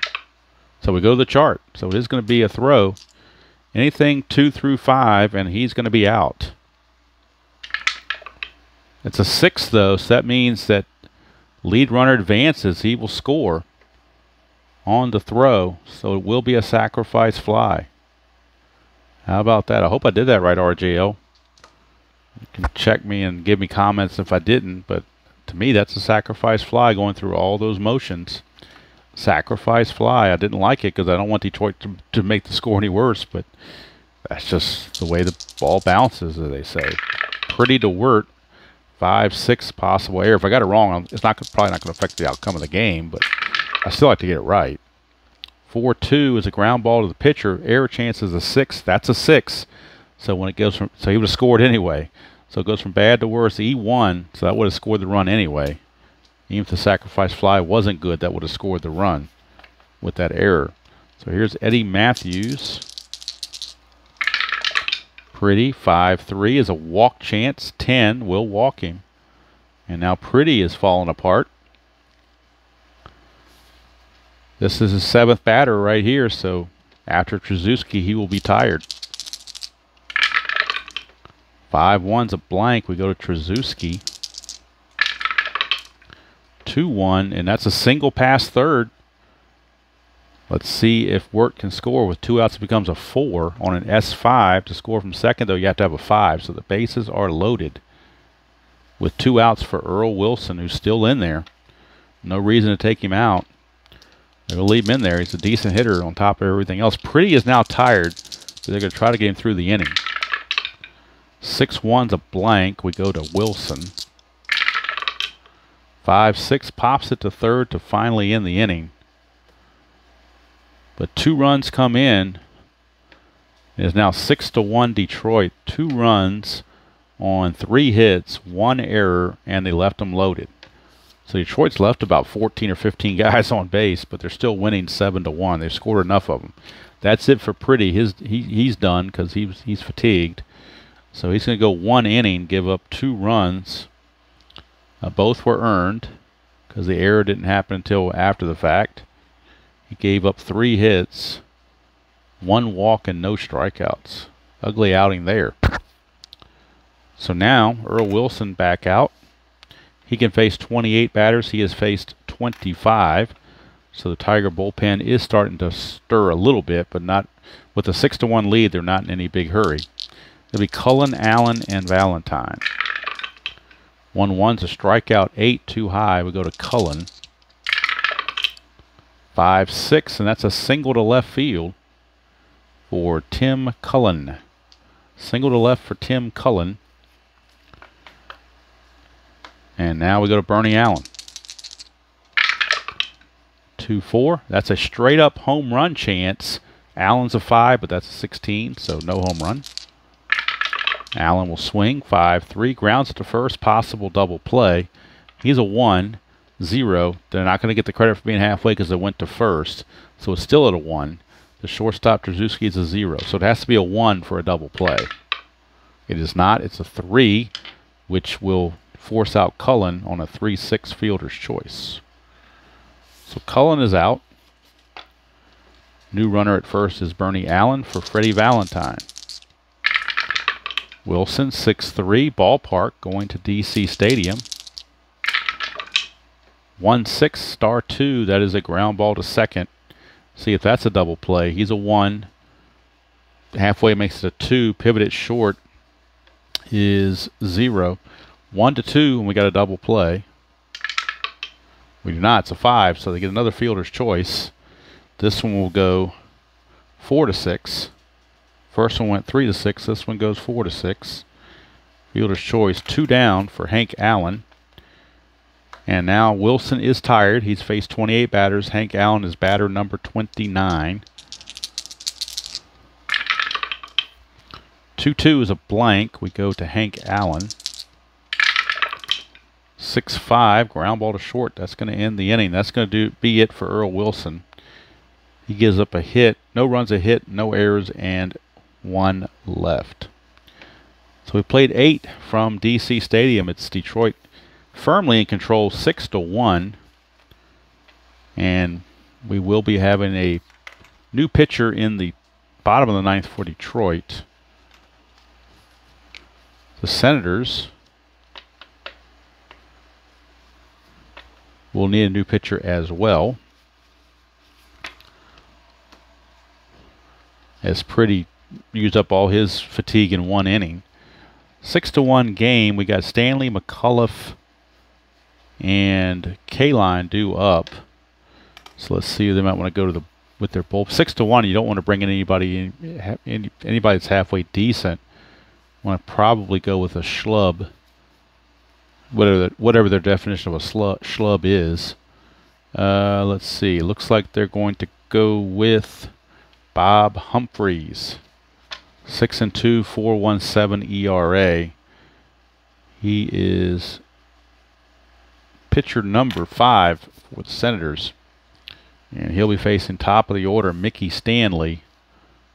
So we go to the chart. So it is going to be a throw. Anything 2 through 5, and he's going to be out. It's a 6, though, so that means that lead runner advances. He will score on the throw, so it will be a sacrifice fly. How about that? I hope I did that right, RJL. You can check me and give me comments if I didn't, but to me that's a sacrifice fly going through all those motions. Sacrifice fly. I didn't like it because I don't want Detroit to make the score any worse, but that's just the way the ball bounces, as they say. Pretty to Wirt. 5-6 possible error. If I got it wrong, it's probably not going to affect the outcome of the game, but I still like to get it right. 4-2 is a ground ball to the pitcher. Error chance is a 6. That's a 6. So when it goes from, so he would have scored anyway. So it goes from bad to worse. E1, so that would have scored the run anyway. Even if the sacrifice fly wasn't good, that would have scored the run with that error. So here's Eddie Matthews. Pretty, 5-3 is a walk chance. 10 will walk him. And now Pretty is falling apart. This is his 7th batter right here, so after Trzaskowski, he will be tired. 5-1's a blank. We go to Trzaskowski. 2-1, and that's a single past third. Let's see if Wirt can score. With 2 outs, it becomes a 4 on an S5. To score from second, though, you have to have a 5. So the bases are loaded. With 2 outs for Earl Wilson, who's still in there. No reason to take him out. They'll leave him in there. He's a decent hitter on top of everything else. Pretty is now tired, so they're going to try to get him through the inning. 6-1's a blank. We go to Wilson. 5-6 pops it to third to finally end the inning. But 2 runs come in. It is now 6-1 Detroit. 2 runs on 3 hits, 1 error, and they left them loaded. So Detroit's left about 14 or 15 guys on base, but they're still winning 7-1. They've scored enough of them. That's it for Pretty. He's done because he's fatigued. So he's going to go 1 inning, give up 2 runs. Both were earned because the error didn't happen until after the fact. He gave up 3 hits, 1 walk, and no strikeouts. Ugly outing there. So now Earl Wilson back out. He can face 28 batters. He has faced 25. So the Tiger bullpen is starting to stir a little bit, but not with a 6-1 lead. They're not in any big hurry. It'll be Cullen, Allen, and Valentine. 1-1's a strikeout, 8 too high. We go to Cullen. 5-6, and that's a single to left field for Tim Cullen. Single to left for Tim Cullen. And now we go to Bernie Allen. 2-4. That's a straight up home run chance. Allen's a 5, but that's a 16, so no home run. Allen will swing. 5-3. Grounds it to first. Possible double play. He's a 1-0. They're not going to get the credit for being halfway because they went to first. So it's still at a 1. The shortstop, Trzuski, is a 0. So it has to be a 1 for a double play. It is not. It's a 3, which will force out Cullen on a 3-6 fielder's choice. So Cullen is out. New runner at first is Bernie Allen for Freddie Valentine. Wilson, 6-3, ballpark, going to D.C. Stadium. 1-6, star 2, that is a ground ball to second. See if that's a double play. He's a 1. Halfway makes it a 2. Pivot it short is 0. 1-2, and we got a double play. We do not. It's a 5, so they get another fielder's choice. This one will go 4-6. First one went 3-6. This one goes 4-6. Fielder's choice, 2 down for Hank Allen. And now Wilson is tired. He's faced 28 batters. Hank Allen is batter number 29. 2-2 is a blank. We go to Hank Allen. 6-5, ground ball to short. That's going to end the inning. That's going to be it for Earl Wilson. He gives up a hit. No runs, a hit, no errors, and 1 left. So we played 8 from D.C. Stadium. It's Detroit firmly in control, 6-1. And we will be having a new pitcher in the bottom of the 9th for Detroit. The Senators will need a new pitcher as well, as Pretty used up all his fatigue in 1 inning. 6-1 game. We got Stanley, McCullough, and Kaline due up. So let's see. They might want to go to with their bull. 6-1. You don't want to bring in anybody that's halfway decent. Want to probably go with a schlub. Whatever their definition of a schlub is. Let's see. Looks like they're going to go with Bob Humphreys. 6-2, 4.17 ERA. He is pitcher number 5 for the Senators. And he'll be facing top of the order Mickey Stanley,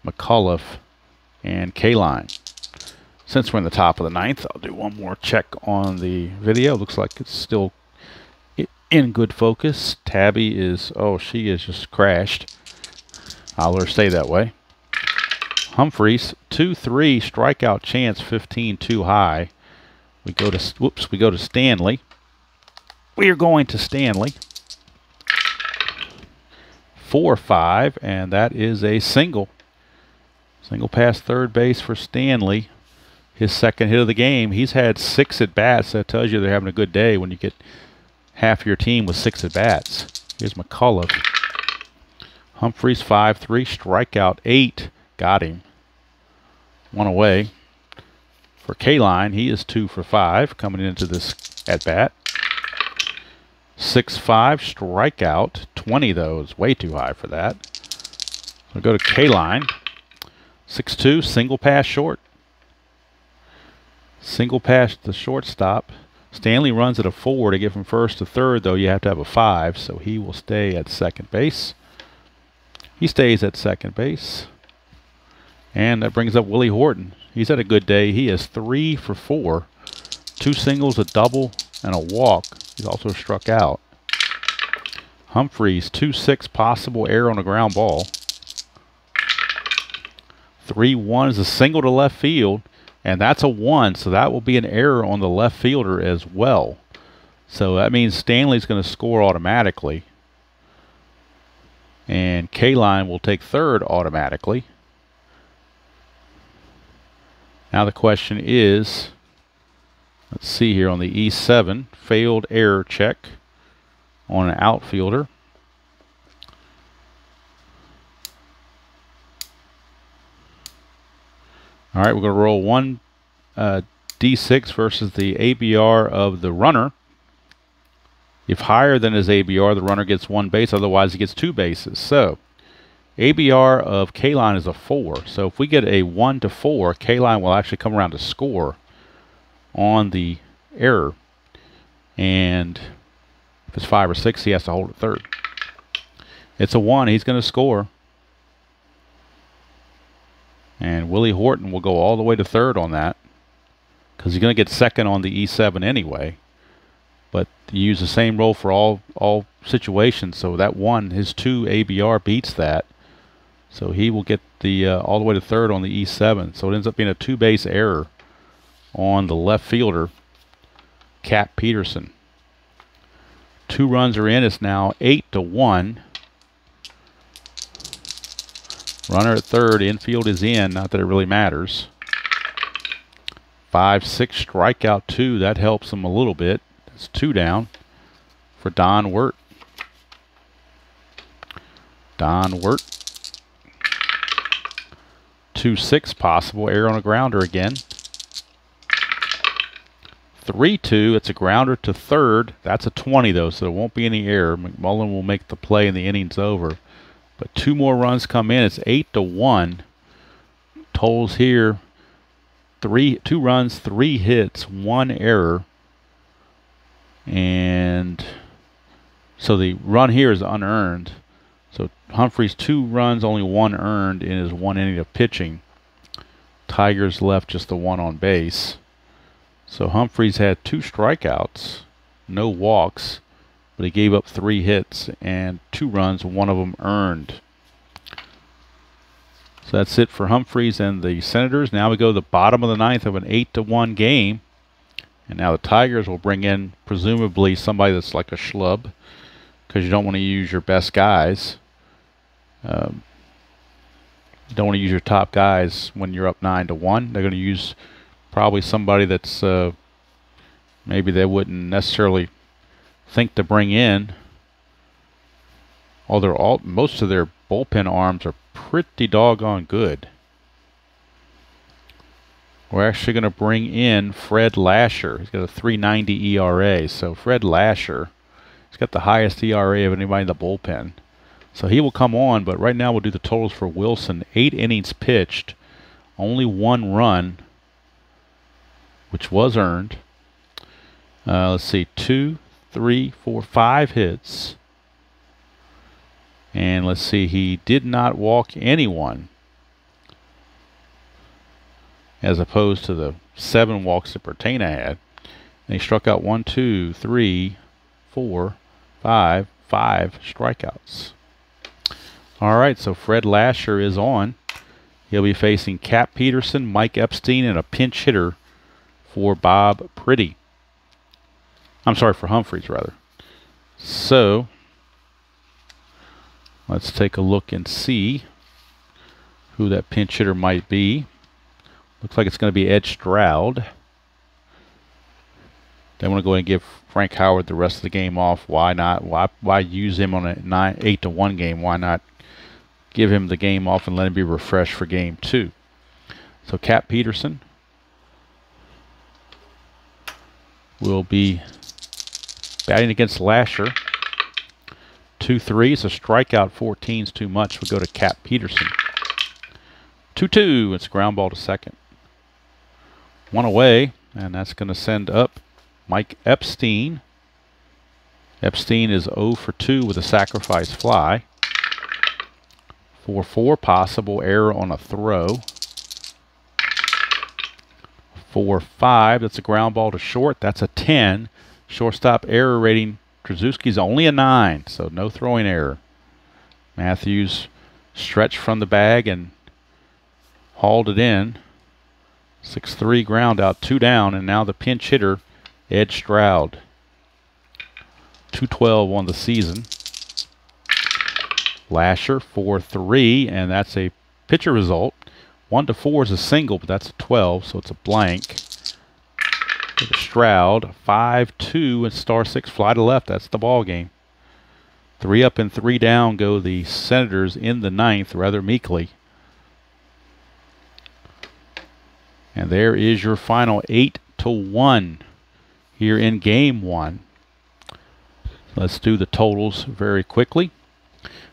McCullough, and Kaline. Since we're in the top of the 9th, I'll do one more check on the video. Looks like it's still in good focus. Tabby is, oh, she is just crashed. I'll let her stay that way. Humphreys, 2-3, strikeout chance, 15 too high. We go to Stanley. We are going to Stanley. 4-5, and that is a single. Single past third base for Stanley. His second hit of the game. He's had 6 at-bats. That tells you they're having a good day when you get half your team with 6 at-bats. Here's McCullough. Humphreys 5-3, strikeout 8. Got him. 1 away. For Kaline, he is 2 for 5 coming into this at-bat. 6-5, strikeout. 20, though, is way too high for that. So go to Kaline. 6-2, single pass short. Single pass to the shortstop. Stanley runs at a 4 to get from first to third, though you have to have a 5, so he will stay at second base. He stays at second base. And that brings up Willie Horton. He's had a good day. He is 3 for 4. 2 singles, a double, and a walk. He's also struck out. Humphreys, 2-6, possible error on a ground ball. 3-1 is a single to left field, and that's a 1, so that will be an error on the left fielder as well. So that means Stanley's going to score automatically, and Kaline will take third automatically. Now the question is, let's see here on the E7, failed error check on an outfielder. All right, we're going to roll one D6 versus the ABR of the runner. If higher than his ABR, the runner gets 1 base. Otherwise, he gets 2 bases. So ABR of Kaline is a 4. So if we get a 1 to 4, Kaline will actually come around to score on the error. And if it's 5 or 6, he has to hold it third. It's a 1. He's going to score. And Willie Horton will go all the way to third on that, because he's going to get second on the E7 anyway. But you use the same roll for all situations, so that 1, his 2 ABR beats that. So he will get the all the way to third on the E7. So it ends up being a 2-base error on the left fielder, Cap Peterson. 2 runs are in. It's now 8-1. Runner at third. Infield is in. Not that it really matters. 5-6, strikeout 2. That helps him a little bit. That's 2 down for Don Wirt. Don Wirt. 2-6, possible error on a grounder again. 3-2, it's a grounder to third. That's a 20, though, so there won't be any error. McMullen will make the play and the inning's over. But 2 more runs come in. It's 8-1. Totals here, 2 runs, 3 hits, 1 error. And so the run here is unearned. So Humphreys 2 runs, only 1 earned in his 1 inning of pitching. Tigers left just the 1 on base. So Humphreys had 2 strikeouts, no walks, but he gave up 3 hits and 2 runs, 1 of them earned. So that's it for Humphreys and the Senators. Now we go to the bottom of the 9th of an 8-1 game. And now the Tigers will bring in presumably somebody that's like a schlub, because you don't want to use your best guys. You don't want to use your top guys when you're up 9-1. They're going to use probably somebody that's maybe they wouldn't necessarily think to bring in. Although most of their bullpen arms are pretty doggone good. We're actually going to bring in Fred Lasher. He's got a 3.90 ERA. So Fred Lasher, he's got the highest ERA of anybody in the bullpen. So he will come on, but right now we'll do the totals for Wilson. 8 innings pitched, only 1 run, which was earned. Let's see, 2, 3, 4, 5 hits. And let's see, he did not walk anyone, as opposed to the 7 walks that Pertena had. And he struck out 1, 2, 3, 4, 5 strikeouts. All right, so Fred Lasher is on. He'll be facing Cap Peterson, Mike Epstein, and a pinch hitter for Bob Pretty. I'm sorry, for Humphreys, rather. So let's take a look and see who that pinch hitter might be. Looks like it's going to be Ed Stroud. They want to go ahead and give Frank Howard the rest of the game off. Why not? Why use him on a 8-1 game? Why not give him the game off and let him be refreshed for game 2? So Cap Peterson will be batting against Lasher. 2-3, so strikeout 14 is too much. We'll go to Cap Peterson. 2-2, it's ground ball to second. One away, and that's going to send up Mike Epstein. Epstein is 0 for 2 with a sacrifice fly. 4-4, possible error on a throw. 4-5, that's a ground ball to short. That's a 10. Shortstop error rating, Trzuski's only a 9, so no throwing error. Matthews stretched from the bag and hauled it in. 6-3 ground out, 2 down, and now the pinch hitter, Ed Stroud. 212 on the season. Lasher 4-3, and that's a pitcher result. 1-4 is a single, but that's a 12, so it's a blank. Stroud 5-2 and star 6 fly to left. That's the ball game. 3 up and 3 down go the Senators in the 9th, rather meekly. And there is your final 8-1 here in game 1. Let's do the totals very quickly.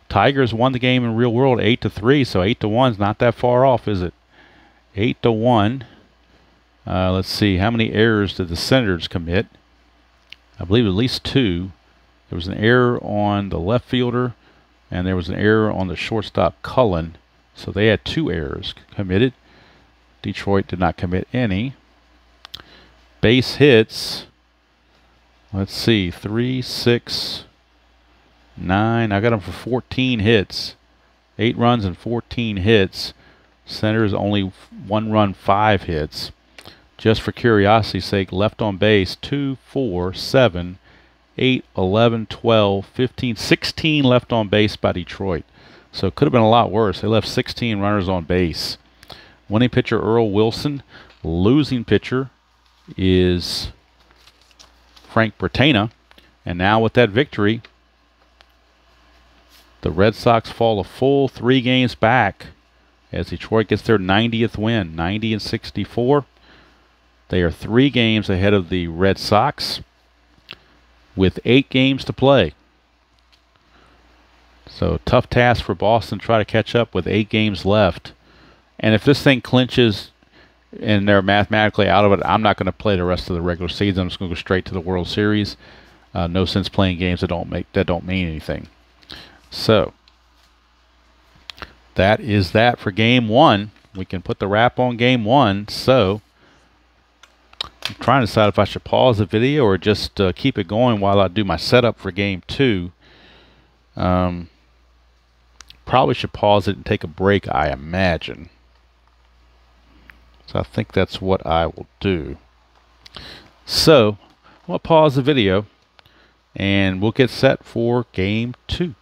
Tigers won the game in real world 8-3, so 8-1 is not that far off, is it? 8-1. Let's see, how many errors did the Senators commit? I believe at least 2. There was an error on the left fielder, and there was an error on the shortstop Cullen. So they had 2 errors committed. Detroit did not commit any. Base hits, let's see, 3, 6, 9. I got them for 14 hits. 8 runs and 14 hits. Senators only 1 run, 5 hits. Just for curiosity's sake, left on base 2, 4, 7, 8, 11, 12, 15, 16 left on base by Detroit. So it could have been a lot worse. They left 16 runners on base. Winning pitcher Earl Wilson. Losing pitcher is Frank Bertana. And now with that victory, the Red Sox fall a full 3 games back as Detroit gets their 90th win, 90-64. They are 3 games ahead of the Red Sox with 8 games to play. So tough task for Boston to try to catch up with 8 games left. And if this thing clinches and they're mathematically out of it, I'm not going to play the rest of the regular season. I'm just going to go straight to the World Series. No sense playing games that don't mean anything. So that is that for game 1. We can put the wrap on game 1. So I'm trying to decide if I should pause the video or just keep it going while I do my setup for game 2. Probably should pause it and take a break, I imagine. So I think that's what I will do. So I'm going to pause the video and we'll get set for game 2.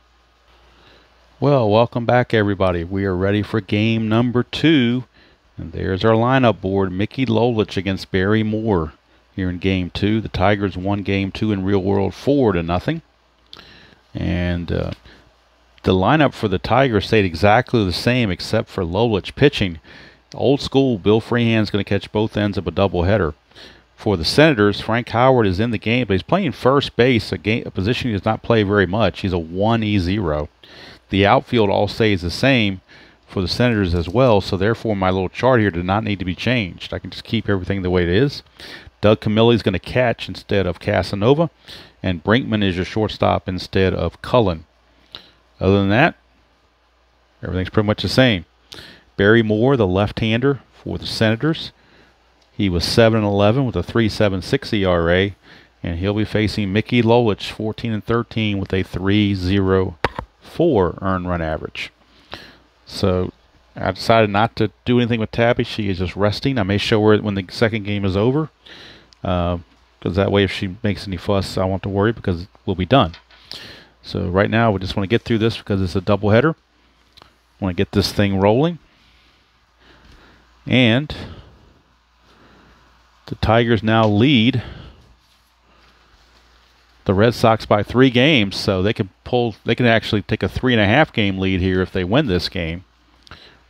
Well, welcome back everybody. We are ready for game number 2. And there's our lineup board. Mickey Lolich against Barry Moore here in game 2. The Tigers won game 2 in real world 4-0. And the lineup for the Tigers stayed exactly the same except for Lolich pitching. Old school, Bill Freehand's going to catch both ends of a doubleheader. For the Senators, Frank Howard is in the game, but he's playing first base, a position he does not play very much. He's a 1-0. The outfield all stays the same for the Senators as well, so therefore my little chart here did not need to be changed. I can just keep everything the way it is. Doug Camilli is going to catch instead of Casanova, and Brinkman is your shortstop instead of Cullen. Other than that, everything's pretty much the same. Barry Moore, the left-hander for the Senators. He was 7-11 with a 3.76 ERA, and he'll be facing Mickey Lolich, 14-13 with a 3.04 earned run average. So I decided not to do anything with Tabby. She is just resting. I may show her when the second game is over, because that way if she makes any fuss, I won't have to worry because we'll be done. So right now we just want to get through this because it's a doubleheader. Want to get this thing rolling. And the Tigers now lead the Red Sox by 3 games, so they can actually take a 3.5 game lead here if they win this game,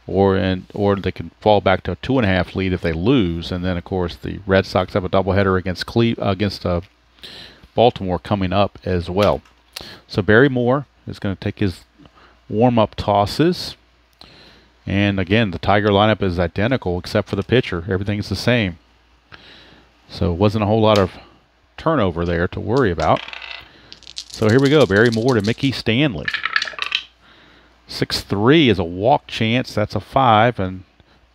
or they can fall back to a 2.5 lead if they lose. And then of course the Red Sox have a doubleheader against Baltimore coming up as well. So Barry Moore is going to take his warm-up tosses, and again the Tiger lineup is identical except for the pitcher. Everything's the same, so it wasn't a whole lot of turnover there to worry about. So here we go, Barry Moore to Mickey Stanley. 6-3 is a walk chance. That's a 5, and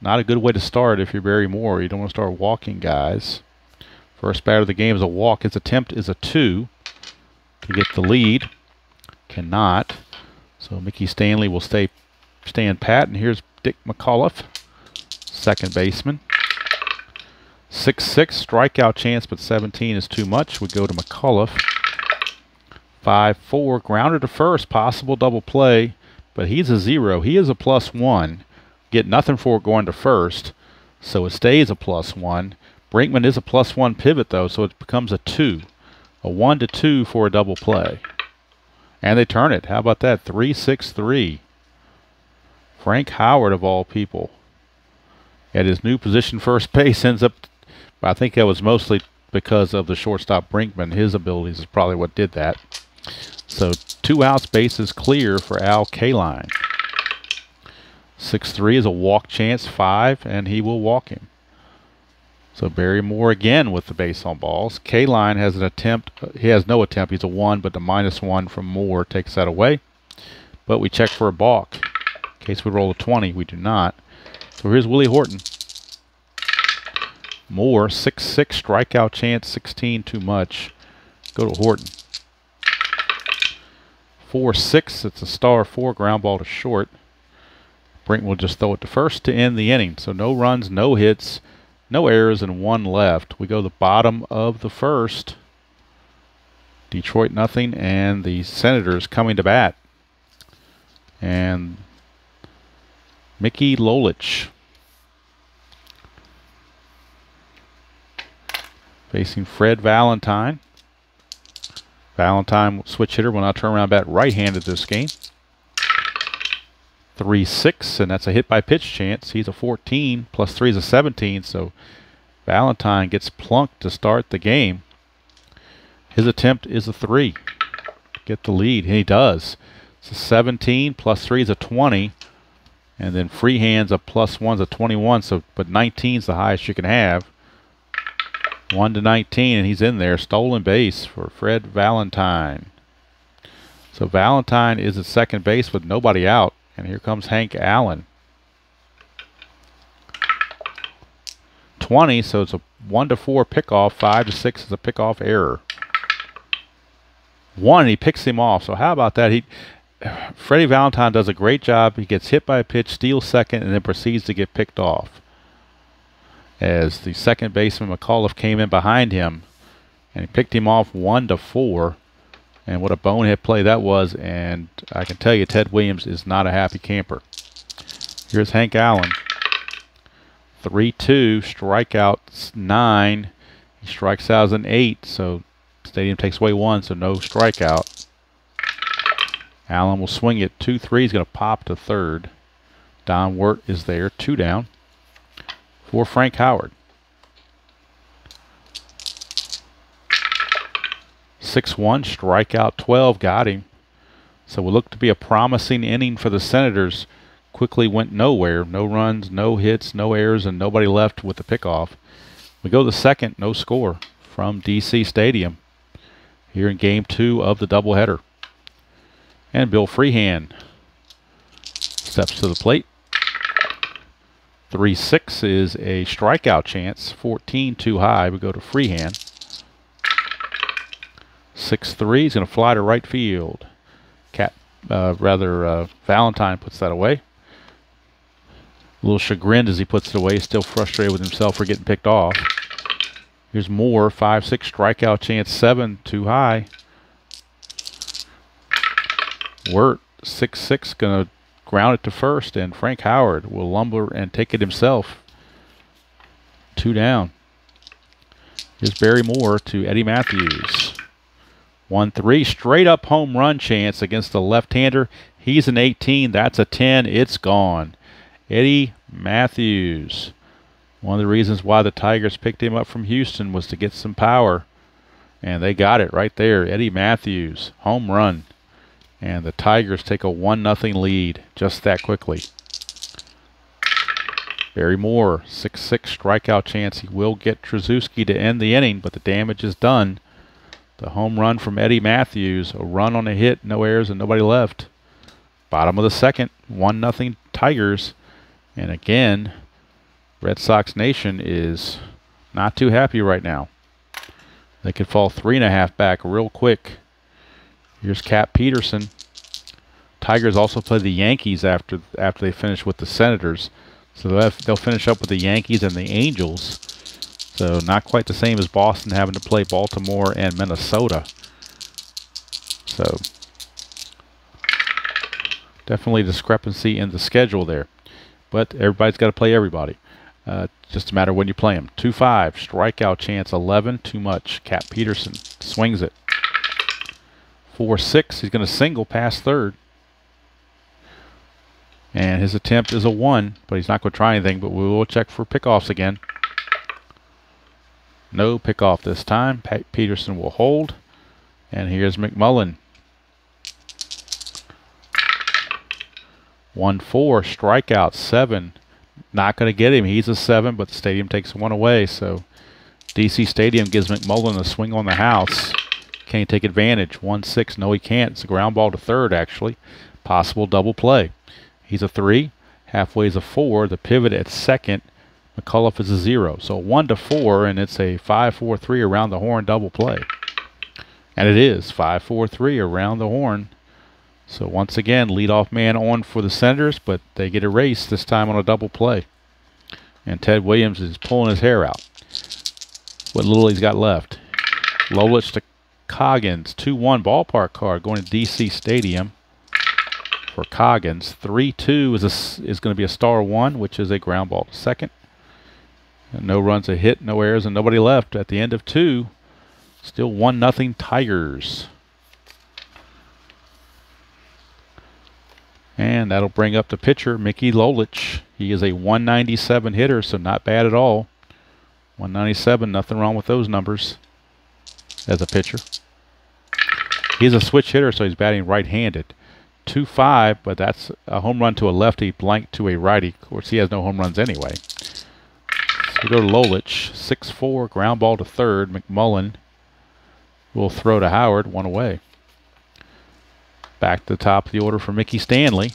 not a good way to start if you're Barry Moore. You don't want to start walking guys. First batter of the game is a walk. His attempt is a 2 to get the lead. Cannot. So Mickey Stanley will stand pat, and here's Dick McAuliffe, second baseman. 6-6, strikeout chance, but 17 is too much. We go to McAuliffe. 5-4, grounded to first, possible double play, but he's a 0. He is a +1. Get nothing for it going to first, so it stays a +1. Brinkman is a +1 pivot, though, so it becomes a 2. A 1-2 for a double play. And they turn it. How about that? 3-6-3. Frank Howard, of all people, at his new position, first base, ends up, I think that was mostly because of the shortstop Brinkman. His abilities is probably what did that. So 2 outs, bases clear for Al Kaline. 6-3 is a walk chance, 5, and he will walk him. So Barry Moore again with the base on balls. Kaline has an attempt. He has no attempt. He's a 1, but the -1 from Moore takes that away. But we check for a balk. In case we roll a 20, we do not. So here's Willie Horton. Moore, 6-6, strikeout chance, 16 too much. Go to Horton. 4-6, it's a star 4, ground ball to short. Brink will just throw it to first to end the inning. So no runs, no hits, no errors, and 1 left. We go to the bottom of the first. Detroit nothing, and the Senators coming to bat. And Mickey Lolich facing Fred Valentine. Valentine, switch hitter, will now turn around bat right-handed this game. 3-6, and that's a hit by pitch chance. He's a 14, +3 is a 17, so Valentine gets plunked to start the game. His attempt is a 3 to get the lead, and he does. It's a 17, +3 is a 20, and then Freehand's a +1 is a 21, so but 19 is the highest you can have. 1-19, and he's in there. Stolen base for Fred Valentine. So Valentine is at second base with nobody out, and here comes Hank Allen. 20, so it's a 1-4 pickoff. 5-6 is a pickoff error. 1, he picks him off. So how about that? Freddie Valentine does a great job. He gets hit by a pitch, steals second, and then proceeds to get picked off, as the second baseman McAuliffe came in behind him and he picked him off 1-4. And what a bonehead play that was, and I can tell you Ted Williams is not a happy camper. Here's Hank Allen. 3-2, strikeout 9. He strikes out as an 8, so Stadium takes away 1, so no strikeout. Allen will swing it. 2-3, he's going to pop to third. Don Wirt is there, 2 down for Frank Howard. 6-1, strikeout 12, got him. So it looked to be a promising inning for the Senators. Quickly went nowhere. No runs, no hits, no errors, and nobody left with the pickoff. We go to the second, no score from DC Stadium here in Game 2 of the doubleheader. And Bill Freehan steps to the plate. 3-6 is a strikeout chance. 14 too high. We go to Freehan. 6-3 is going to fly to right field. Valentine puts that away. A little chagrined as he puts it away. Still frustrated with himself for getting picked off. Here's Moore. 5-6 strikeout chance. 7 too high. Wirt, 6-6, going to ground it to first, and Frank Howard will lumber and take it himself. 2 down. Here's Barry Moore to Eddie Matthews. 1-3, straight up home run chance against the left-hander. He's an 18. That's a 10. It's gone. Eddie Matthews. One of the reasons why the Tigers picked him up from Houston was to get some power. And they got it right there. Eddie Matthews, home run. And the Tigers take a 1-0 lead just that quickly. Barry Moore, 6-6 strikeout chance. He will get Trzaskowski to end the inning, but the damage is done. The home run from Eddie Matthews, a run on a hit, no errors and nobody left. Bottom of the second, 1-0 Tigers. And again, Red Sox Nation is not too happy right now. They could fall 3.5 back real quick. Here's Cap Peterson. Tigers also play the Yankees after they finish with the Senators. So they'll finish up with the Yankees and the Angels. So not quite the same as Boston having to play Baltimore and Minnesota. So definitely discrepancy in the schedule there. But everybody's got to play everybody. Just a matter of when you play them. 2-5, strikeout chance 11, too much. Cap Peterson swings it. 4-6, he's going to single past third. And his attempt is a 1, but he's not going to try anything, but we will check for pickoffs again. No pickoff this time. Peterson will hold. And here's McMullen. 1-4, strikeout 7. Not going to get him. He's a 7, but the stadium takes 1 away. So DC Stadium gives McMullen a swing on the house. Can't take advantage. 1-6. No, he can't. It's a ground ball to third, actually. Possible double play. He's a 3. Halfway is a 4. The pivot at second. McCullough is a 0. So 1-4, and it's a 5-4-3 around the horn double play. And it is 5-4-3 around the horn. So once again, leadoff man on for the Senators, but they get erased this time on a double play. And Ted Williams is pulling his hair out. What little he's got left. Lolich to Coggins, 2-1 ballpark card going to DC Stadium for Coggins. 3-2 is going to be a star 1, which is a ground ball to second. And no runs, a hit, no errors, and nobody left at the end of 2. Still 1-0 Tigers. And that'll bring up the pitcher, Mickey Lolich. He is a 197 hitter, so not bad at all. 197, nothing wrong with those numbers as a pitcher. He's a switch hitter, so he's batting right-handed. 2-5, but that's a home run to a lefty, blank to a righty. Of course, he has no home runs anyway. So we go to Lolich, 6-4, ground ball to third. McMullen will throw to Howard, 1 away. Back to the top of the order for Mickey Stanley.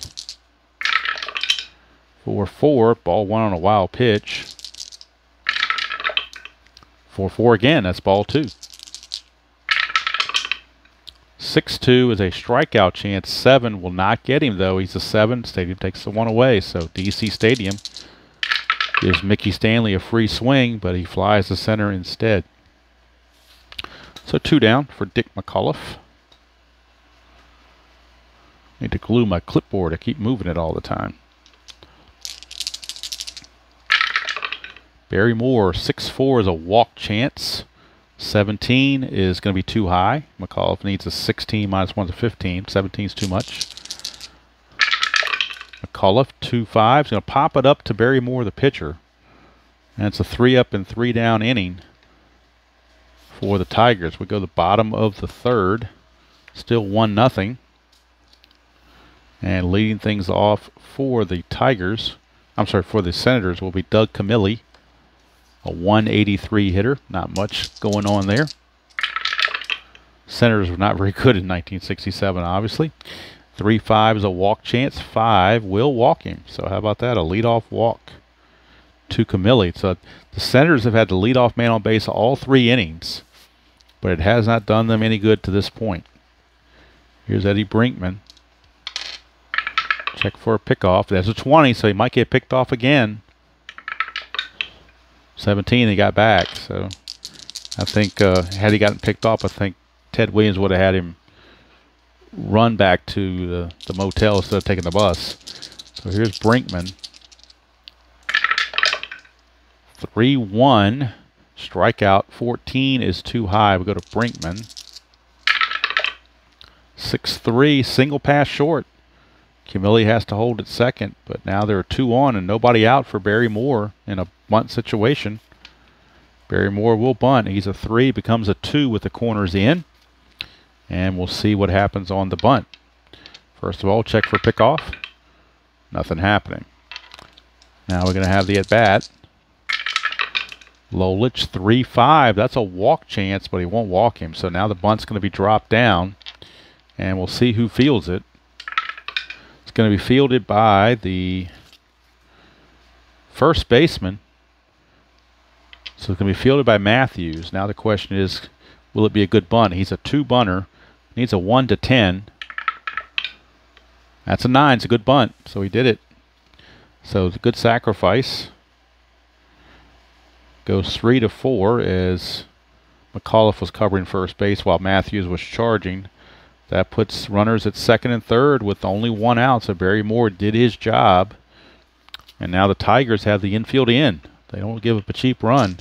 4-4, ball 1 on a wild pitch. 4-4 again, that's ball 2. 6-2 is a strikeout chance. 7 will not get him, though. He's a 7. Stadium takes the 1 away, so DC Stadium gives Mickey Stanley a free swing, but he flies to center instead. So 2 down for Dick McAuliffe. Need to glue my clipboard. I keep moving it all the time. Barry Moore, 6-4 is a walk chance. 17 is going to be too high. McAuliffe needs a 16 minus 1 to 15. 17 is too much. McAuliffe, 2-5 is going to pop it up to Barry Moore, the pitcher. And it's a 3-up and 3-down inning for the Tigers. We go to the bottom of the third. Still 1-0. And leading things off for the Tigers, for the Senators, will be Doug Camilli, a 183 hitter. Not much going on there. Senators were not very good in 1967, obviously. 3-5 is a walk chance. 5 will walk him. So how about that? A leadoff walk to Camilli. So the Senators have had the leadoff man on base all 3 innings, but it has not done them any good to this point. Here's Eddie Brinkman. Check for a pickoff. There's a 20, so he might get picked off again. 17 he got back, so I think had he gotten picked off, I think Ted Williams would have had him run back to the motel instead of taking the bus. So here's Brinkman. 3-1. Strikeout. 14 is too high. We go to Brinkman. 6-3. Single pass short. Camilli has to hold at second, but now there are 2 on and nobody out for Barry Moore in a bunt situation. Barry Moore will bunt. He's a 3, becomes a 2 with the corners in. And we'll see what happens on the bunt. First of all, check for pickoff. Nothing happening. Now we're going to have the at-bat. Lolich, 3-5. That's a walk chance, but he won't walk him. So now the bunt's going to be dropped down. And we'll see who fields it. It's going to be fielded by the first baseman. So it's going to be fielded by Matthews. Now the question is, will it be a good bunt? He's a 2-bunter. Needs a 1 to 10. That's a 9. It's a good bunt. So he did it. So it's a good sacrifice. Goes 3-4 as McAuliffe was covering first base while Matthews was charging. That puts runners at second and third with only 1 out. So Barry Moore did his job. And now the Tigers have the infield in. They don't give up a cheap run.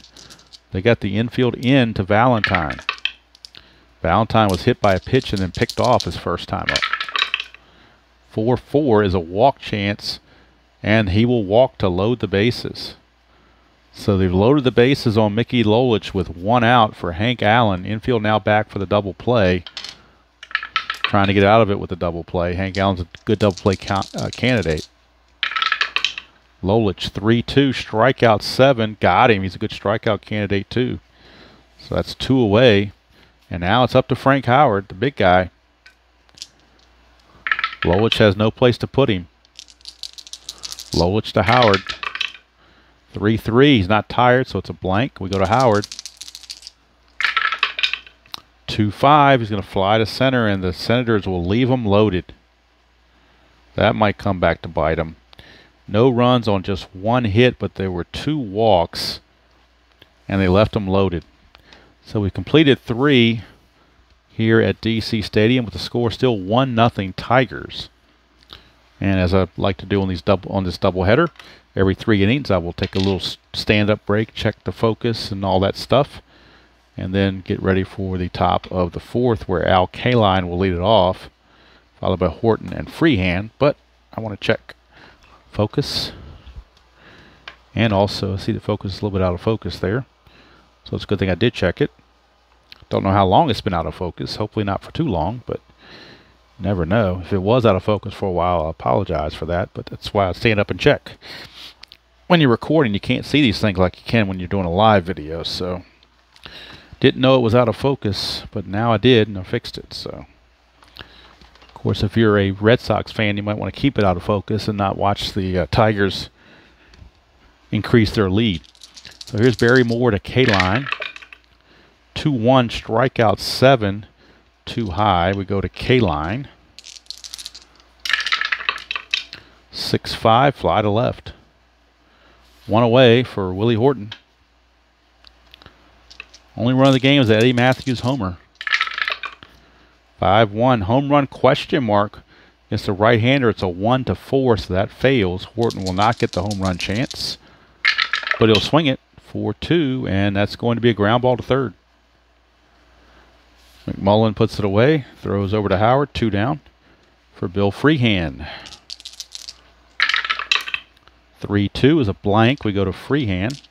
They got the infield in to Valentine. Valentine was hit by a pitch and then picked off his first time up. 4-4 is a walk chance, and he will walk to load the bases. So they've loaded the bases on Mickey Lolich with 1 out for Hank Allen. Infield now back for the double play. Trying to get out of it with the double play. Hank Allen's a good double play candidate. Lolich, 3-2, strikeout 7. Got him. He's a good strikeout candidate too. So that's 2 away. And now it's up to Frank Howard, the big guy. Lolich has no place to put him. Lolich to Howard. 3-3. He's not tired, so it's a blank. We go to Howard. 2-5. He's going to fly to center, and the Senators will leave him loaded. That might come back to bite him. No runs on just 1 hit, but there were 2 walks, and they left him loaded. So we completed 3 here at DC Stadium with the score still 1-0 Tigers. And as I like to do on this doubleheader, every 3 innings I will take a little stand-up break, check the focus and all that stuff, and then get ready for the top of the 4th where Al Kaline will lead it off, followed by Horton and Freehand. But I want to check focus, and also see the focus is a little bit out of focus there. So it's a good thing I did check it. Don't know how long it's been out of focus. Hopefully not for too long, but never know. If it was out of focus for a while, I apologize for that, but that's why I stand up and check. When you're recording, you can't see these things like you can when you're doing a live video, so didn't know it was out of focus, but now I did, and I fixed it. So of course, if you're a Red Sox fan, you might want to keep it out of focus and not watch the Tigers increase their lead. So here's Barry Moore to Kaline. 2-1, strikeout 7, too high. We go to Kaline. 6-5, fly to left. 1 away for Willie Horton. Only run of the game is that Eddie Matthews homer. 5-1, home run question mark against the right-hander. It's a 1-4, so that fails. Horton will not get the home run chance, but he'll swing it. 4-2, and that's going to be a ground ball to third. McMullen puts it away, throws over to Howard, 2 down for Bill Freehand. 3-2 is a blank. We go to Freehand.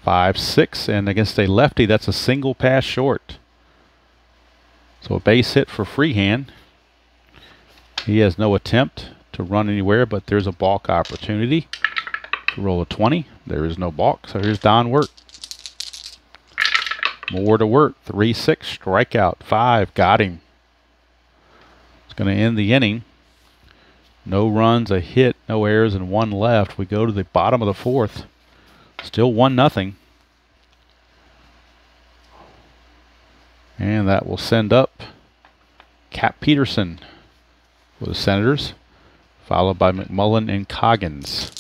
5-6, and against a lefty, that's a single pass short. So a base hit for Freehand. He has no attempt to run anywhere, but there's a balk opportunity. Roll a 20. There is no balk. So here's Don Wirt. Moore to Wirt. 3-6. Strikeout. 5. Got him. It's going to end the inning. No runs, a hit, no errors, and 1 left. We go to the bottom of the 4th. Still 1-0. And that will send up Cap Peterson for the Senators, followed by McMullen and Coggins.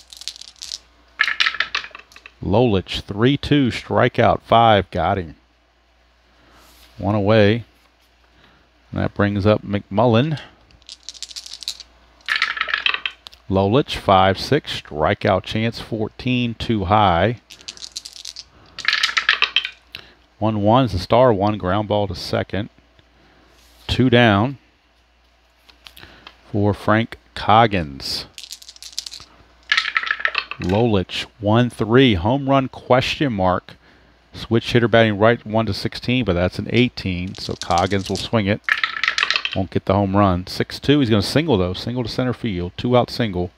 Lolich, 3-2, strikeout 5, got him. 1 away And that brings up McMullen. Lolich, 5-6. Strikeout chance, 14. Too high. 1-1 is the star. 1 ground ball to second. 2 down for Frank Coggins. Lolich, 1-3. Home run question mark. Switch hitter batting right, 1-16, but that's an 18, so Coggins will swing it. Won't get the home run. 6-2, he's going to single, though. Single to center field. 2-out single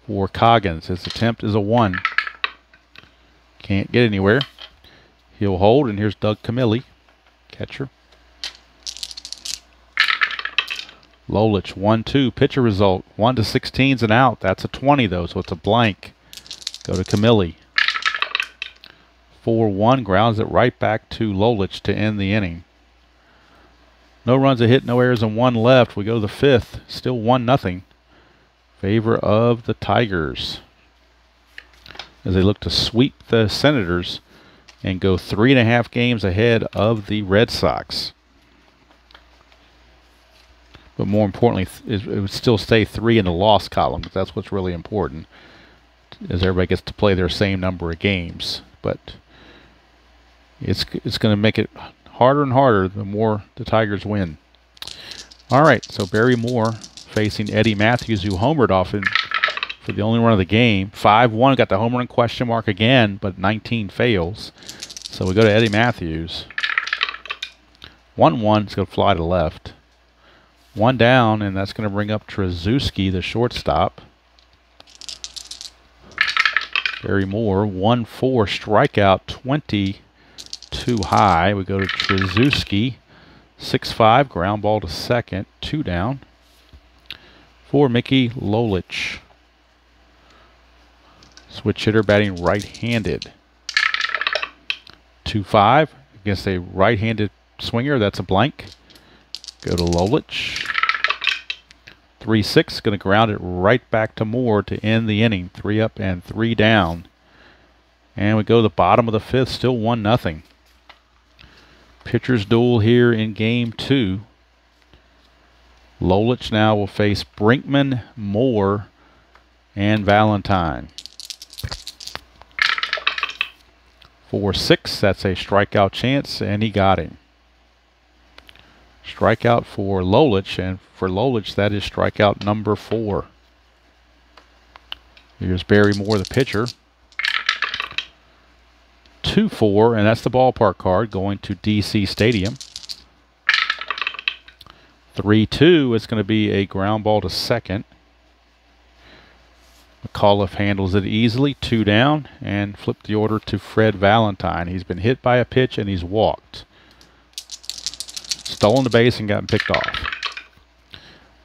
for Coggins. His attempt is a 1. Can't get anywhere. He'll hold, and here's Doug Camilli, catcher. Lolich, 1-2. Pitcher result, 1-16 is an out. That's a 20, though, so it's a blank. Go to Camilli. 4-1, grounds it right back to Lolich to end the inning. No runs a hit, no errors, and 1 left. We go to the 5th. Still 1-0. Favor of the Tigers as they look to sweep the Senators and go 3.5 games ahead of the Red Sox. But more importantly, it would still stay 3 in the loss column, because that's what's really important, as everybody gets to play their same number of games. But it's going to make it harder and harder the more the Tigers win. All right, so Barry Moore facing Eddie Matthews, who homered off in for the only run of the game. 5-1, got the home run question mark again, but 19 fails. So we go to Eddie Matthews. 1-1, it's going to fly to left. 1 down, and that's going to bring up Trzeski, the shortstop. Barry Moore, 1-4, strikeout, 20. Too high. We go to Trzeski. 6-5, ground ball to second. 2 down for Mickey Lolich. Switch hitter batting right-handed. 2-5 against a right-handed swinger. That's a blank. Go to Lolich. 3-6, going to ground it right back to Moore to end the inning. 3 up and 3 down. And we go to the bottom of the 5th, still 1-0. Pitchers duel here in game 2. Lolich now will face Brinkman, Moore, and Valentine. 4-6, that's a strikeout chance, and he got him. Strikeout for Lolich, and for Lolich, that is strikeout number 4. Here's Barry Moore, the pitcher. 2-4, and that's the ballpark card going to DC Stadium. 3-2, it's going to be a ground ball to second. McAuliffe handles it easily. 2 down, and flip the order to Fred Valentine. He's been hit by a pitch, and he's walked. Stolen the base and gotten picked off.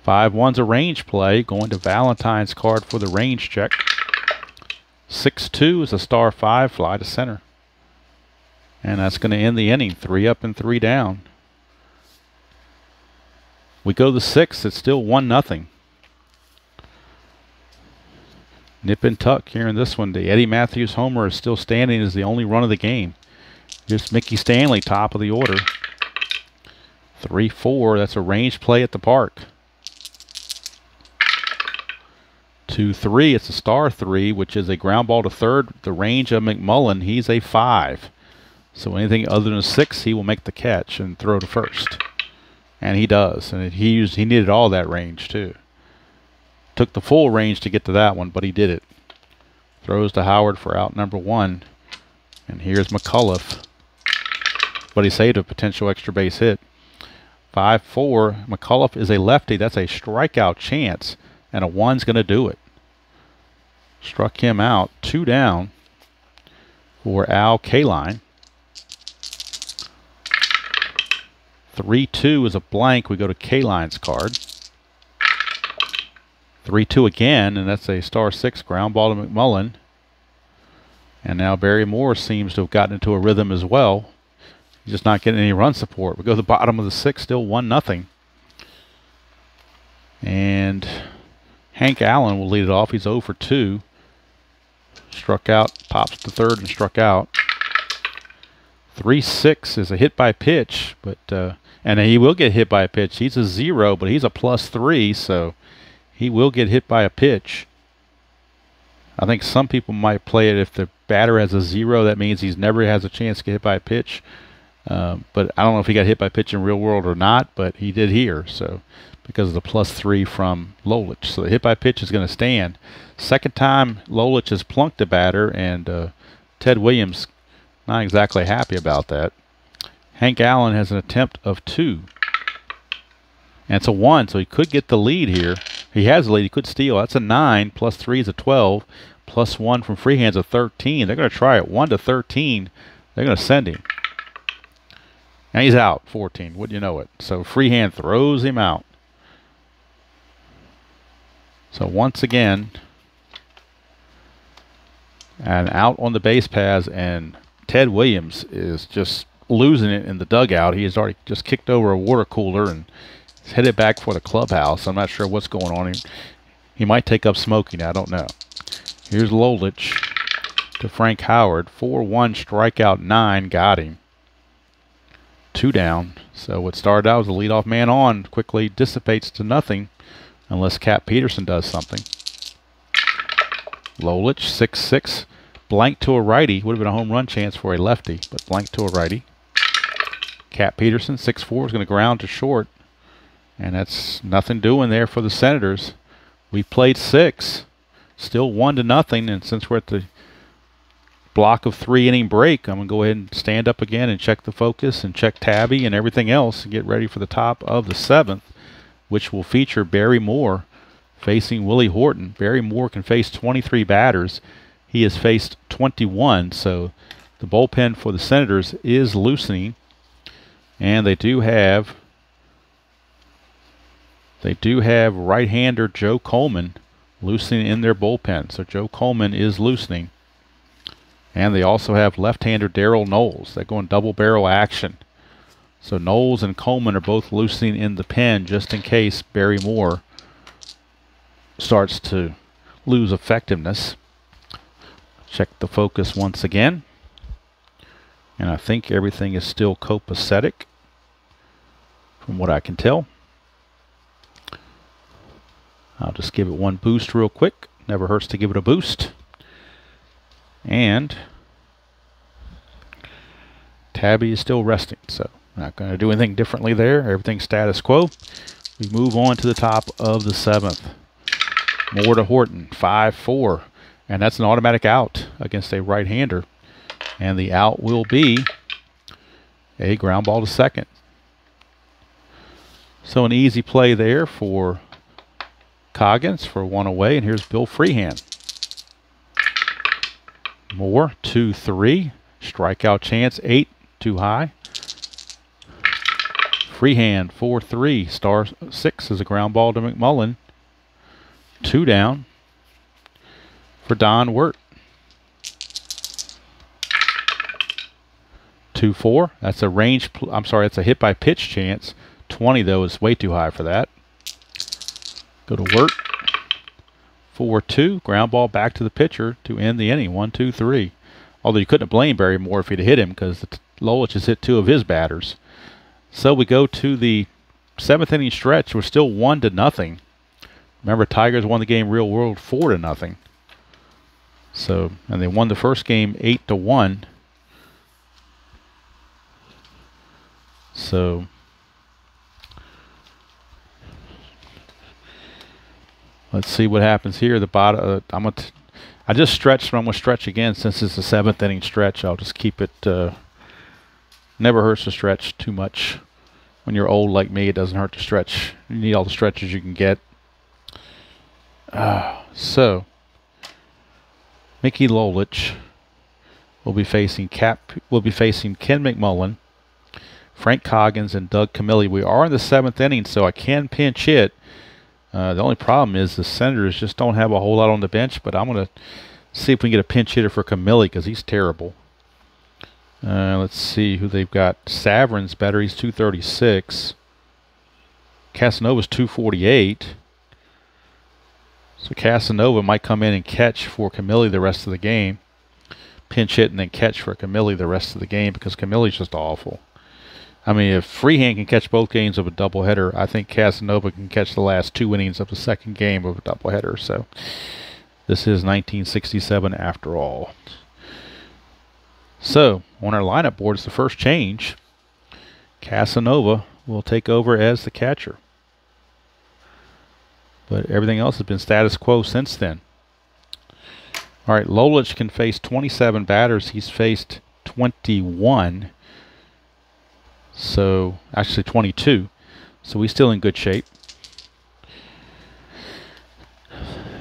5-1's a range play, going to Valentine's card for the range check. 6-2 is a star 5, fly to center. And that's going to end the inning. 3 up and 3 down. We go to the 6th. It's still 1-0. Nip and tuck here in this one. The Eddie Matthews homer is still standing as the only run of the game. Just Mickey Stanley, top of the order. 3-4. That's a range play at the park. 2-3. It's a star 3, which is a ground ball to third. The range of McMullen, he's a 5. So anything other than a 6, he will make the catch and throw to first. And he does. And he needed all that range, too. Took the full range to get to that one, but he did it. Throws to Howard for out number 1. And here's McAuliffe. But he saved a potential extra base hit. 5-4. McAuliffe is a lefty. That's a strikeout chance. And a 1's going to do it. Struck him out. 2 down for Al Kaline. 3-2 is a blank. We go to Kaline's card. 3-2 again, and that's a star 6 ground ball to McMullen. And now Barry Moore seems to have gotten into a rhythm as well. He's just not getting any run support. We go to the bottom of the 6th, still 1-0. And Hank Allen will lead it off. He's 0 for 2. Struck out, pops to third and struck out. 3-6 is a hit by pitch, but And he will get hit by a pitch. He's a 0, but he's a +3, so he will get hit by a pitch. I think some people might play it if the batter has a 0, that means he's never has a chance to get hit by a pitch. But I don't know if he got hit by a pitch in real world or not, but he did here, so because of the +3 from Lolich. So the hit by pitch is going to stand. Second time Lolich has plunked a batter, and Ted Williams not exactly happy about that. Hank Allen has an attempt of 2. And it's a 1, so he could get the lead here. He has the lead. He could steal. That's a 9. +3 is a 12. +1 from Freehand's a 13. They're going to try it. 1 to 13. They're going to send him. And he's out. 14. Wouldn't you know it? So Freehand throws him out. So once again, and out on the base paths, and Ted Williams is just losing it in the dugout. He has already just kicked over a water cooler and is headed back for the clubhouse. I'm not sure what's going on. He might take up smoking. I don't know. Here's Lolich to Frank Howard. 4-1 strikeout 9. Got him. 2 down. So what started out as a leadoff man on quickly dissipates to nothing unless Cap Peterson does something. Lolich, 6-6. Blank to a righty. Would have been a home run chance for a lefty, but blank to a righty. Cap Peterson, 6-4, is going to ground to short. And that's nothing doing there for the Senators. We played 6. Still 1-0. And since we're at the block of 3-inning break, I'm going to go ahead and stand up again and check the focus and check Tabby and everything else and get ready for the top of the 7th, which will feature Barry Moore facing Willie Horton. Barry Moore can face 23 batters. He has faced 21, so the bullpen for the Senators is loosening. And they do have right-hander Joe Coleman loosening in their bullpen. So Joe Coleman is loosening. And they also have left-hander Darryl Knowles. They're going double barrel action. So Knowles and Coleman are both loosening in the pen just in case Barry Moore starts to lose effectiveness. Check the focus once again. And I think everything is still copacetic from what I can tell. I'll just give it one boost real quick. Never hurts to give it a boost. And Tabby is still resting, so not going to do anything differently there. Everything's status quo. We move on to the top of the 7th. Moore to Horton, 5-4. And that's an automatic out against a right-hander. And the out will be a ground ball to second. So an easy play there for Coggins for 1 away. And here's Bill Freehand. Moore, 2-3. Strikeout chance, 8. Too high. Freehand, 4-3. Star 6 is a ground ball to McMullen. 2 down for Don Wirt. 2-4. That's a range. I'm sorry, that's a hit by pitch chance. 20 though is way too high for that. Go to Wirt. 4-2. Ground ball back to the pitcher to end the inning. 1-2-3. Although you couldn't have blamed Barry Moore if he'd have hit him because Lolich has hit 2 of his batters. So we go to the 7th inning stretch. We're still 1-0. Remember, Tigers won the game real world 4-0. So, and they won the first game 8-1. So let's see what happens here. The bottom. I just stretched, but I'm going to stretch again since it's the 7th inning stretch. I'll just keep it. Never hurts to stretch too much. When you're old like me, it doesn't hurt to stretch. You need all the stretches you can get. So Mickey Lolich will be facing Ken McMullen, Frank Coggins, and Doug Camilli. We are in the 7th inning, so I can pinch hit. The only problem is the Senators just don't have a whole lot on the bench, but I'm going to see if we can get a pinch hitter for Camilli because he's terrible. Let's see who they've got. Saverin's better. He's 236. Casanova's 248. So Casanova might come in and catch for Camilli the rest of the game. Pinch hit and then catch for Camilli the rest of the game because Camilli's just awful. I mean, if Freehand can catch both games of a doubleheader, I think Casanova can catch the last 2 innings of the second game of a doubleheader. So this is 1967 after all. So on our lineup board, it's the first change. Casanova will take over as the catcher. But everything else has been status quo since then. All right, Lolich can face 27 batters. He's faced 21. So, actually 22. So he's still in good shape.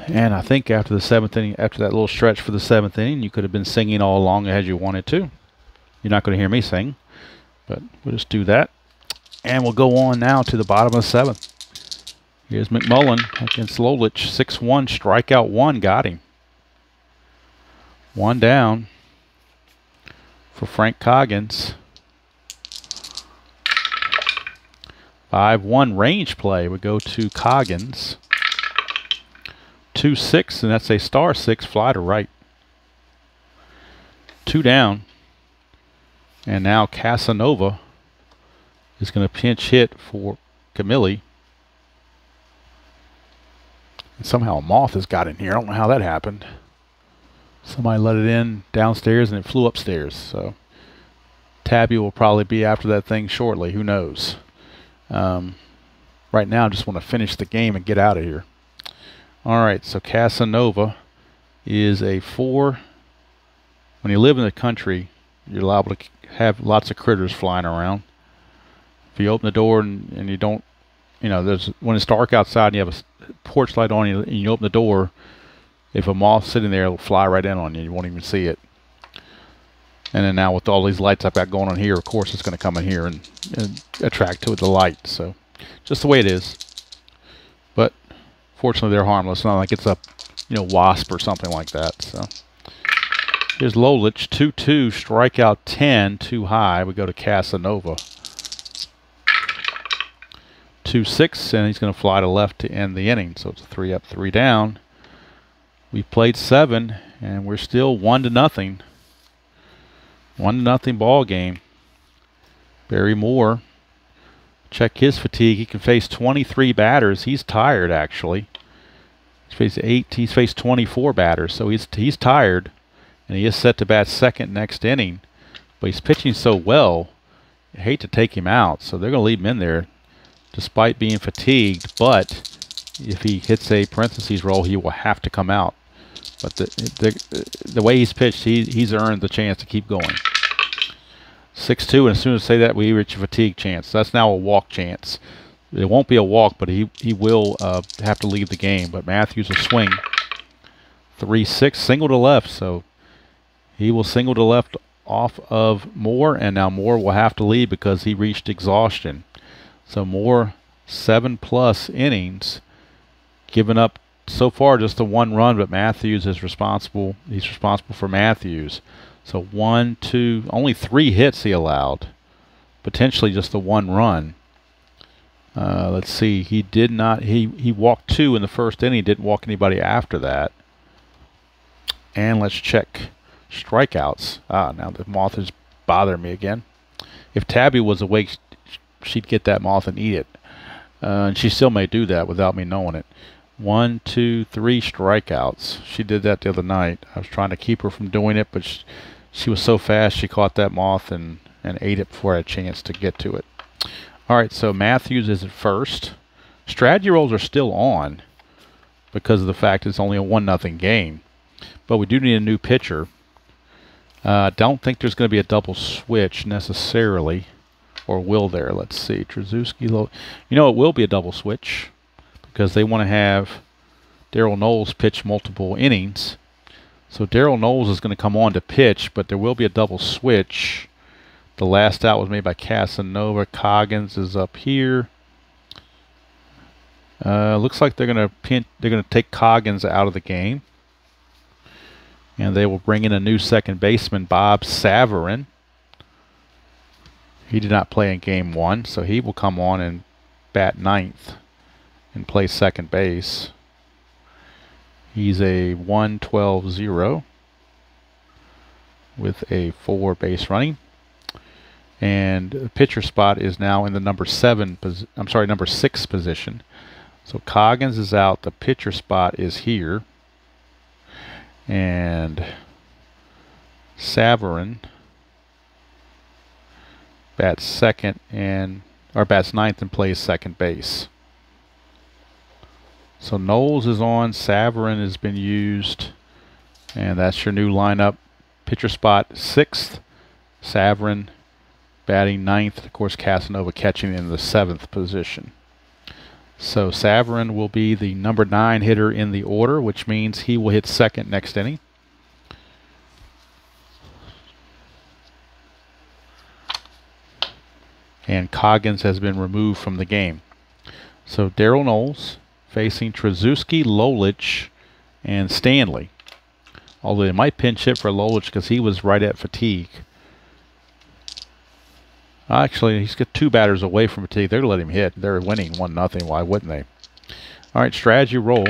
And I think after the 7th inning, after that little stretch for the 7th inning, you could have been singing all along as you wanted to. You're not going to hear me sing, but we'll just do that. And we'll go on now to the bottom of the 7th. Here's McMullen against Lolich. 6-1, strikeout 1, got him. 1 down for Frank Coggins. 5-1 range play. We go to Coggins. 2-6, and that's a star 6, fly to right. 2 down. And now Casanova is going to pinch hit for Camilli. And somehow a moth has got in here. I don't know how that happened. Somebody let it in downstairs and it flew upstairs. So Tabby will probably be after that thing shortly. Who knows? Right now I just want to finish the game and get out of here. Alright, so Casanova is a 4. When you live in the country, you're liable to have lots of critters flying around. If you open the door and you don't, you know, there's when it's dark outside and you have a porch light on and you open the door, if a moth's sitting there, it'll fly right in on you. You won't even see it. And then now with all these lights I've got going on here, of course it's going to come in here and attract to it the light. So just the way it is. But fortunately they're harmless. It's not like it's a, you know, wasp or something like that. So here's Lolich. 2-2, strikeout 10, too high. We go to Casanova. 2-6, and he's going to fly to left to end the inning. So it's a 3 up, 3 down. We played 7, and we're still 1-0. 1-0 ball game. Barry Moore, check his fatigue. He can face 23 batters. He's tired, actually. He's faced 8. He's faced 24 batters, so he's tired, and he is set to bat second next inning. But he's pitching so well, I hate to take him out, so they're going to leave him in there, despite being fatigued. But if he hits a parentheses roll, he will have to come out. But the way he's pitched, he's earned the chance to keep going. 6-2, and as soon as I say that, we reach a fatigue chance. That's now a walk chance. It won't be a walk, but he will have to leave the game. But Matthews will swing. 3-6, single to left, so he will single to left off of Moore, and now Moore will have to leave because he reached exhaustion. So Moore, 7+ innings, giving up so far just the 1 run, but Matthews is responsible. He's responsible for Matthews. So 1, 2, only 3 hits he allowed. Potentially just the 1 run. Let's see. He did not. He walked 2 in the first inning. He didn't walk anybody after that. And let's check strikeouts. Now the moth is bothering me again. If Tabby was awake, she'd get that moth and eat it. And she still may do that without me knowing it. 1, 2, 3 strikeouts. She did that the other night. I was trying to keep her from doing it, but she was so fast she caught that moth and ate it before I had a chance to get to it. All right, so Matthews is at first. Strategy rolls are still on because of the fact it's only a 1-0 game. But we do need a new pitcher. I don't think there's going to be a double switch necessarily. Or will there? Let's see. Trzaskowski. You know, it will be a double switch because they want to have Daryl Knowles pitch multiple innings. So Daryl Knowles is going to come on to pitch, but there will be a double switch. The last out was made by Casanova. Coggins is up here. Looks like they're going to take Coggins out of the game, and they will bring in a new second baseman, Bob Savarin. He did not play in game 1, so he will come on and bat 9th and play second base. He's a 1-12-0 with a 4 base running. And the pitcher spot is now in the number 6 position. So Coggins is out. The pitcher spot is here. And Savarin bats bats ninth and plays second base. So Knowles is on, Savarin has been used, and that's your new lineup. Pitcher spot 6th, Savarin batting 9th, of course Casanova catching in the 7th position. So Savarin will be the number 9 hitter in the order, which means he will hit second next inning. And Coggins has been removed from the game. So Darryl Knowles facing Tracewski, Lolich, and Stanley. Although they might pinch hit for Lolich because he was right at fatigue. Actually, he's got 2 batters away from fatigue. They're going to let him hit. They're winning 1-0. Why wouldn't they? All right, strategy roll.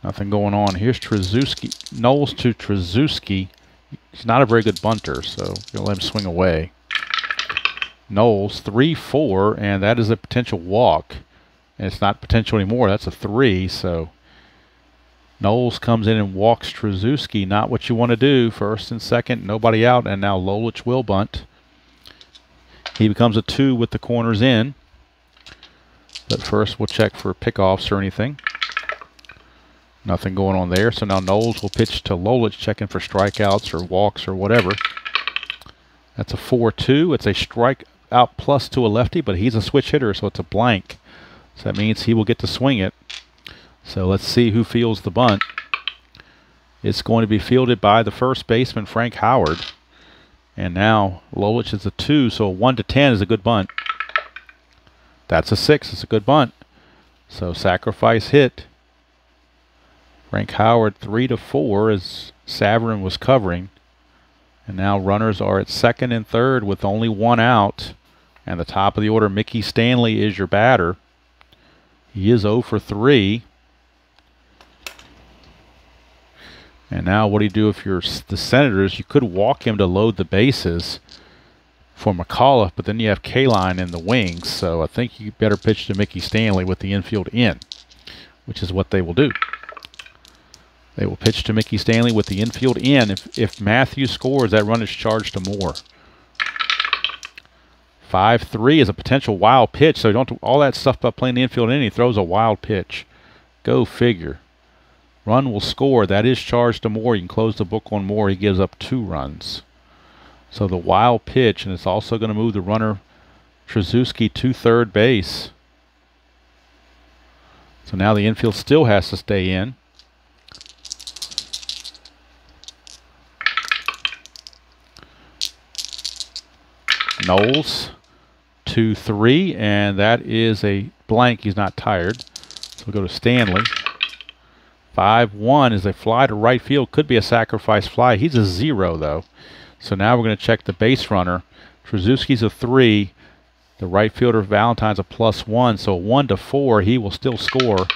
Nothing going on. Here's Tracewski. Knowles to Tracewski. He's not a very good bunter, so you'll let him swing away. Knowles, 3-4, and that is a potential walk. And it's not potential anymore. That's a 3, so Knowles comes in and walks Tracewski. Not what you want to do. First and second, nobody out, and now Lolich will bunt. He becomes a 2 with the corners in. But first we'll check for pickoffs or anything. Nothing going on there. So now Knowles will pitch to Lolich, checking for strikeouts or walks or whatever. That's a 4-2. It's a strikeout plus to a lefty, but he's a switch hitter, so it's a blank. So that means he will get to swing it. So let's see who fields the bunt. It's going to be fielded by the first baseman, Frank Howard. And now Lolich is a 2, so a 1-10 is a good bunt. That's a 6. It's a good bunt. So sacrifice hit. Frank Howard 3-4 as Savarin was covering. And now runners are at second and third with only 1 out. And the top of the order, Mickey Stanley, is your batter. He is 0 for 3. And now what do you do if you're the Senators? You could walk him to load the bases for McAuliffe, but then you have Kaline in the wings. So I think you better pitch to Mickey Stanley with the infield in, which is what they will do. They will pitch to Mickey Stanley with the infield in. If Matthews scores, that run is charged to Moore. 5-3 is a potential wild pitch, so you don't do all that stuff about playing the infield in. He throws a wild pitch. Go figure. Run will score. That is charged to Moore. You can close the book on Moore. He gives up 2 runs. So the wild pitch, and it's also going to move the runner Tracewski to third base. So now the infield still has to stay in. Knowles 2-3, and that is a blank. He's not tired. So we'll go to Stanley. 5-1 is a fly to right field. Could be a sacrifice fly. He's a 0 though. So now we're going to check the base runner. Tracewski's a 3. The right fielder Valentine's a +1. So 1-4, he will still score.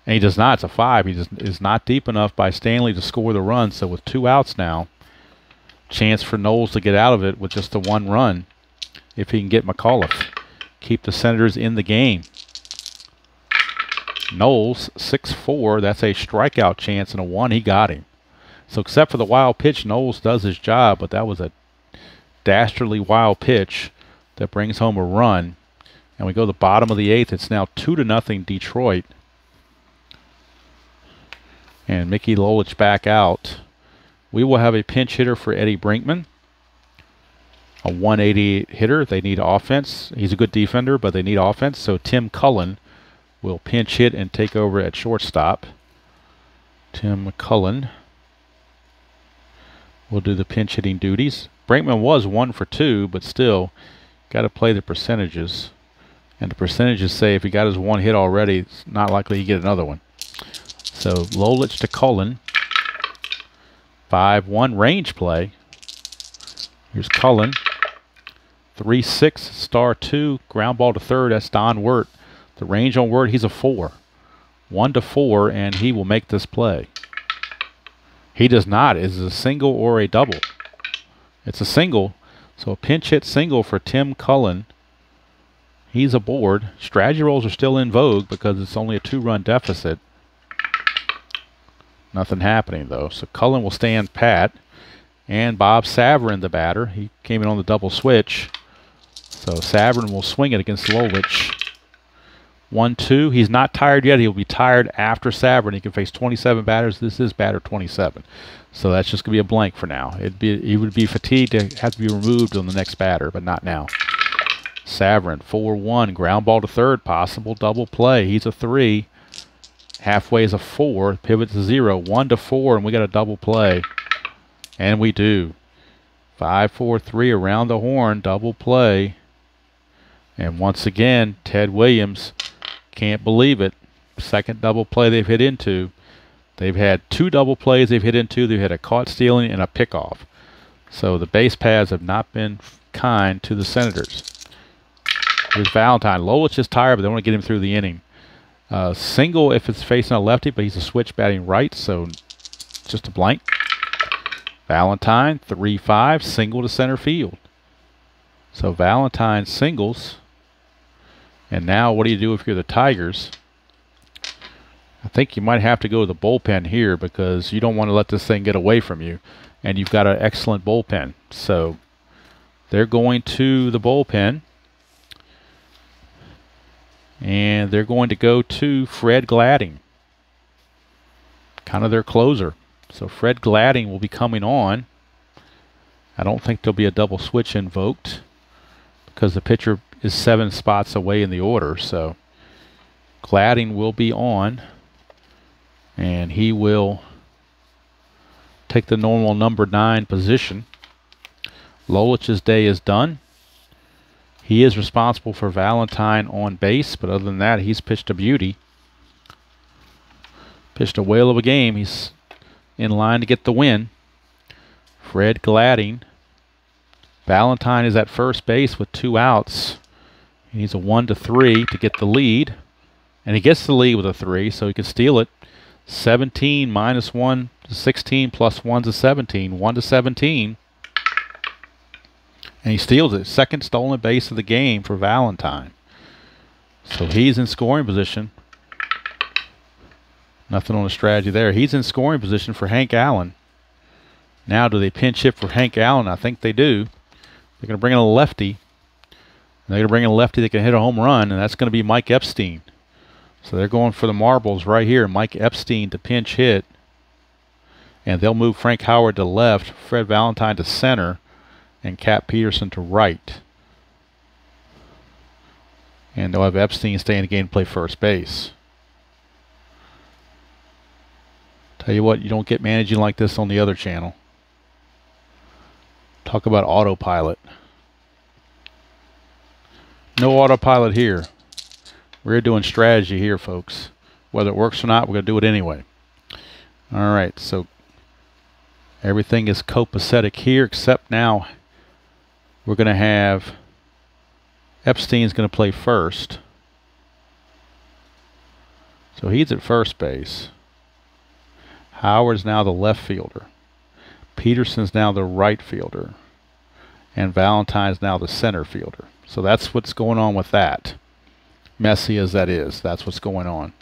And he does not. It's a 5. He just is not deep enough by Stanley to score the run. So with 2 outs now, chance for Knowles to get out of it with just the 1 run if he can get McAuliffe. Keep the Senators in the game. Knowles 6-4. That's a strikeout chance, and a 1. He got him. So except for the wild pitch, Knowles does his job, but that was a dastardly wild pitch that brings home a run. And we go to the bottom of the 8th. It's now 2-0 Detroit. And Mickey Lolich back out. We will have a pinch hitter for Eddie Brinkman. A 188 hitter. They need offense. He's a good defender, but they need offense. So Tim Cullen will pinch hit and take over at shortstop. Tim Cullen will do the pinch hitting duties. Brinkman was 1 for 2, but still got to play the percentages. And the percentages say if he got his 1 hit already, it's not likely he get another one. So Lolich to Cullen. 5-1 range play. Here's Cullen. 3-6 star 2 ground ball to third. That's Don Wirt. The range on Wirt, he's a 4. 1-4, and he will make this play. He does not. Is it a single or a double? It's a single. So a pinch hit single for Tim Cullen. He's aboard. Strategy rolls are still in vogue because it's only a 2-run deficit. Nothing happening though. So Cullen will stand pat. And Bob Savarin, the batter. He came in on the double switch. So Savarin will swing it against Lolich. 1-2. He's not tired yet. He'll be tired after Savarin. He can face 27 batters. This is batter 27. So that's just going to be a blank for now. He would be fatigued to have to be removed on the next batter, but not now. Savarin, 4-1. Ground ball to third. Possible double play. He's a 3. Halfway is a 4. Pivot to 0. 1-4, and we got a double play. And we do. 5-4-3 around the horn. Double play. And once again, Ted Williams can't believe it. Second double play they've hit into. They've had 2 double plays they've hit into. They've had a caught stealing and a pickoff. So the base paths have not been kind to the Senators. Here's Valentine. Lolich is tired, but they want to get him through the inning. Single if it's facing a lefty, but he's a switch batting right, so just a blank. Valentine, 3-5, single to center field. So Valentine singles. And now what do you do if you're the Tigers? I think you might have to go to the bullpen here because you don't want to let this thing get away from you. And you've got an excellent bullpen. So they're going to the bullpen. And they're going to go to Fred Gladding. Kind of their closer. So Fred Gladding will be coming on. I don't think there'll be a double switch invoked because the pitcher is 7 spots away in the order. So Gladding will be on, and he will take the normal number 9 position. Lolich's day is done. He is responsible for Valentine on base, but other than that, he's pitched a beauty. Pitched a whale of a game. He's in line to get the win. Fred Gladding. Valentine is at first base with 2 outs. He needs a 1-3 to get the lead. And he gets the lead with a 3, so he can steal it. 17 minus 1 to 16 plus 1 to 17. 1-17. And he steals it. Second stolen base of the game for Valentine. So he's in scoring position. Nothing on the strategy there. He's in scoring position for Hank Allen. Now do they pinch hit for Hank Allen? I think they do. They're going to bring in a lefty. They're going to bring in a lefty that can hit a home run, and that's going to be Mike Epstein. So they're going for the marbles right here. Mike Epstein to pinch hit. And they'll move Frank Howard to left, Fred Valentine to center, and Cap Peterson to right. And they'll have Epstein stay in the game to play first base. Tell you what, you don't get managing like this on the other channel. Talk about autopilot. No autopilot here. We're doing strategy here, folks. Whether it works or not, we're going to do it anyway. All right, so everything is copacetic here, except now we're going to have Epstein's going to play first. So he's at first base. Howard's now the left fielder. Peterson's now the right fielder. And Valentine's now the center fielder. So that's what's going on with that. Messy as that is, that's what's going on.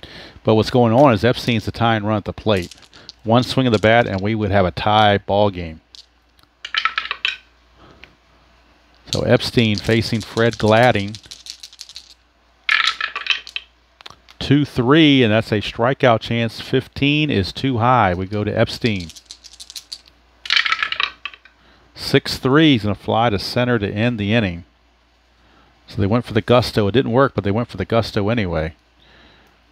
But what's going on is Epstein's the tying run at the plate. One swing of the bat and we would have a tie ball game. So Epstein facing Fred Gladding. 2-3, and that's a strikeout chance. 15 is too high. We go to Epstein. 6-3, he's going to fly to center to end the inning. So they went for the gusto. It didn't work, but they went for the gusto anyway.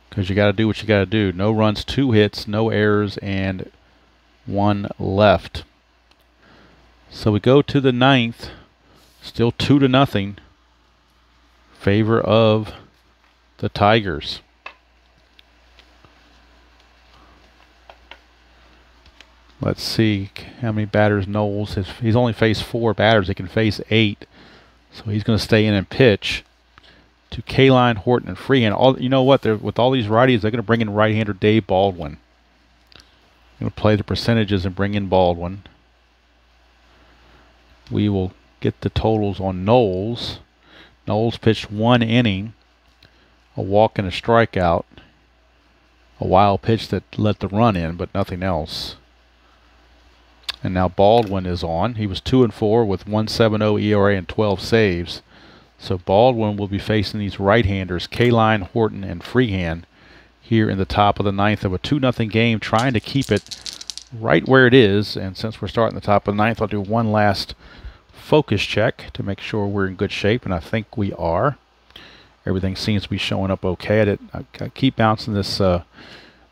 Because you got to do what you got to do. No runs, 2 hits, no errors, and 1 left. So we go to the 9th. Still 2-0. Favor of the Tigers. Let's see how many batters Knowles has. He's only faced 4 batters. He can face 8. So he's going to stay in and pitch to Kaline, Horton, and Freehan. You know what? With all these righties, they're going to bring in right-hander Dave Baldwin. Going to play the percentages and bring in Baldwin. We will get the totals on Knowles. Knowles pitched 1 inning, a walk and a strikeout, a wild pitch that let the run in, but nothing else. And now Baldwin is on. He was 2-4 with 1.70 ERA and 12 saves. So Baldwin will be facing these right-handers, Kaline, Horton, and Freehand, here in the top of the 9th of a 2-0 game, trying to keep it right where it is. And since we're starting the top of the 9th, I'll do one last focus check to make sure we're in good shape, and I think we are. Everything seems to be showing up okay. I keep bouncing this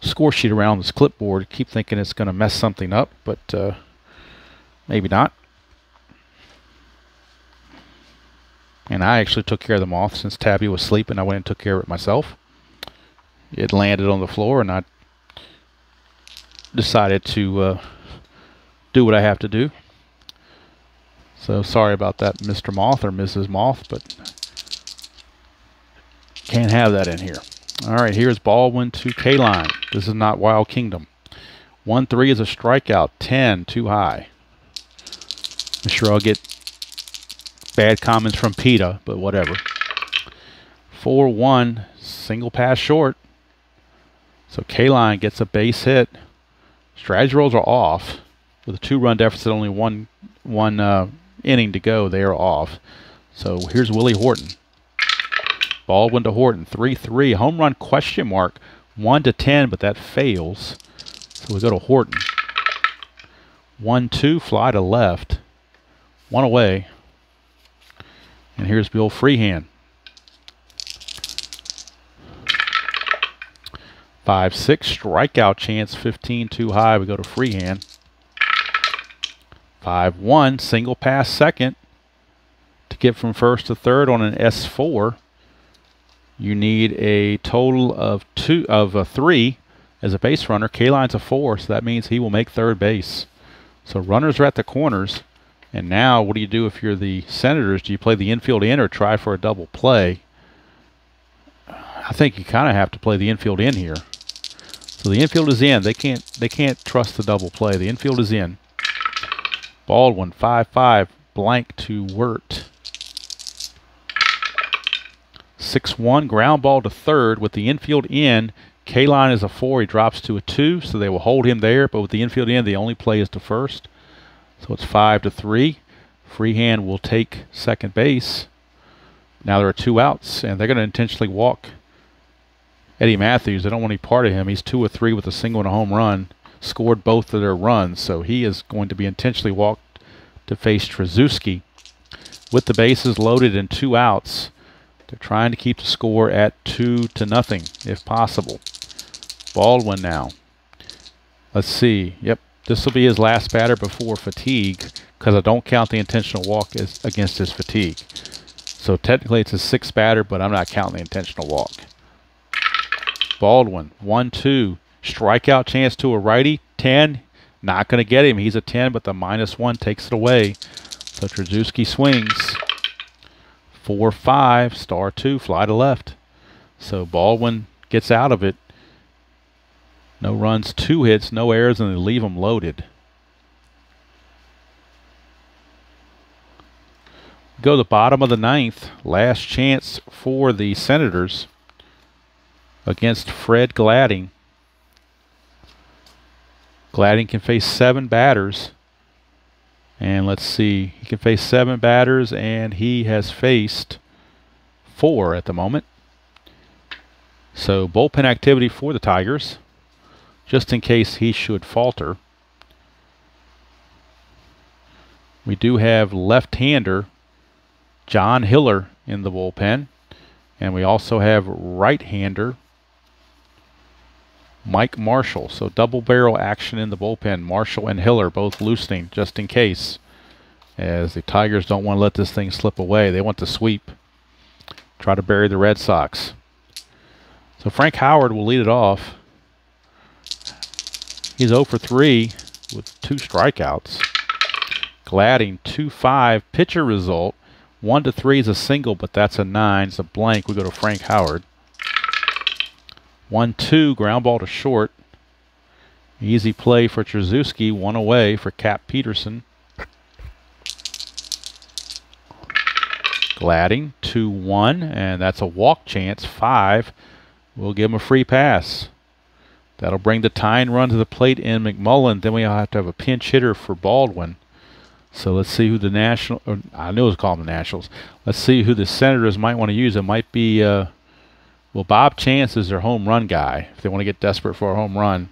score sheet around this clipboard, keep thinking it's going to mess something up, but maybe not. And I actually took care of the moth since Tabby was sleeping. I went and took care of it myself. It landed on the floor, and I decided to do what I have to do. So sorry about that, Mr. Moth or Mrs. Moth, but can't have that in here. All right, here's Baldwin to Kaline. This is not Wild Kingdom. 1-3 is a strikeout. 10 too high. I'm sure I'll get bad comments from PETA, but whatever. 4-1, single pass short. So Kaline gets a base hit. Strategy rolls are off. With a 2-run deficit, only one inning to go, they are off. So here's Willie Horton. Baldwin to Horton, 3-3. Home run question mark, 1-10, but that fails. So we go to Horton. 1-2, fly to left. 1 away. And here's Bill Freehand. 5-6, strikeout chance, 15 too high. We go to Freehand. 5-1, single pass second. To get from first to third on an S4, you need a total of 3 as a base runner. Kaline's a 4, so that means he will make third base. So runners are at the corners. And now what do you do if you're the Senators? Do you play the infield in or try for a double play? I think you kind of have to play the infield in here. So the infield is in. They can't trust the double play. The infield is in. Baldwin, 5-5, blank to Wirt. 6-1, ground ball to third with the infield in. Kaline is a 4. He drops to a 2, so they will hold him there. But with the infield in, the only play is to first. So it's 5-3. Freehand will take second base. Now there are 2 outs, and they're going to intentionally walk Eddie Matthews. They don't want any part of him. He's 2 of 3 with a single and a home run. Scored both of their runs, so he is going to be intentionally walked to face Trzaskowski. With the bases loaded and 2 outs, they're trying to keep the score at 2-0 if possible. Baldwin now. Let's see. Yep, this will be his last batter before fatigue, because I don't count the intentional walk as against his fatigue. So technically it's his 6th batter, but I'm not counting the intentional walk. Baldwin, 1-2. Strikeout chance to a righty. 10. Not going to get him. He's a 10, but the -1 takes it away. So Trzaskowski swings. 4-5. Star 2. Fly to left. So Baldwin gets out of it. No runs, 2 hits, no errors, and they leave them loaded. Go to the bottom of the 9th. Last chance for the Senators against Fred Gladding. Gladding can face 7 batters. And let's see, he can face 7 batters, and he has faced 4 at the moment. So bullpen activity for the Tigers, just in case he should falter. We do have left-hander John Hiller in the bullpen, and we also have right-hander Mike Marshall. So double barrel action in the bullpen. Marshall and Hiller both loosening just in case, as the Tigers don't want to let this thing slip away. They want to sweep, try to bury the Red Sox. So Frank Howard will lead it off. He's 0 for 3 with 2 strikeouts. Gladding, 2-5. Pitcher result, 1-3 is a single, but that's a 9. It's a blank. We go to Frank Howard. 1-2, ground ball to short. Easy play for Trzaskowski, 1 away for Cap Peterson. Gladding 2-1, and that's a walk chance. 5. We'll give him a free pass. That'll bring the tying run to the plate in McMullen. Then we'll have to have a pinch hitter for Baldwin. So let's see who the National, or I knew it was called the Nationals. Let's see who the Senators might want to use. It might be, well, Bob Chance is their home run guy. If they want to get desperate for a home run,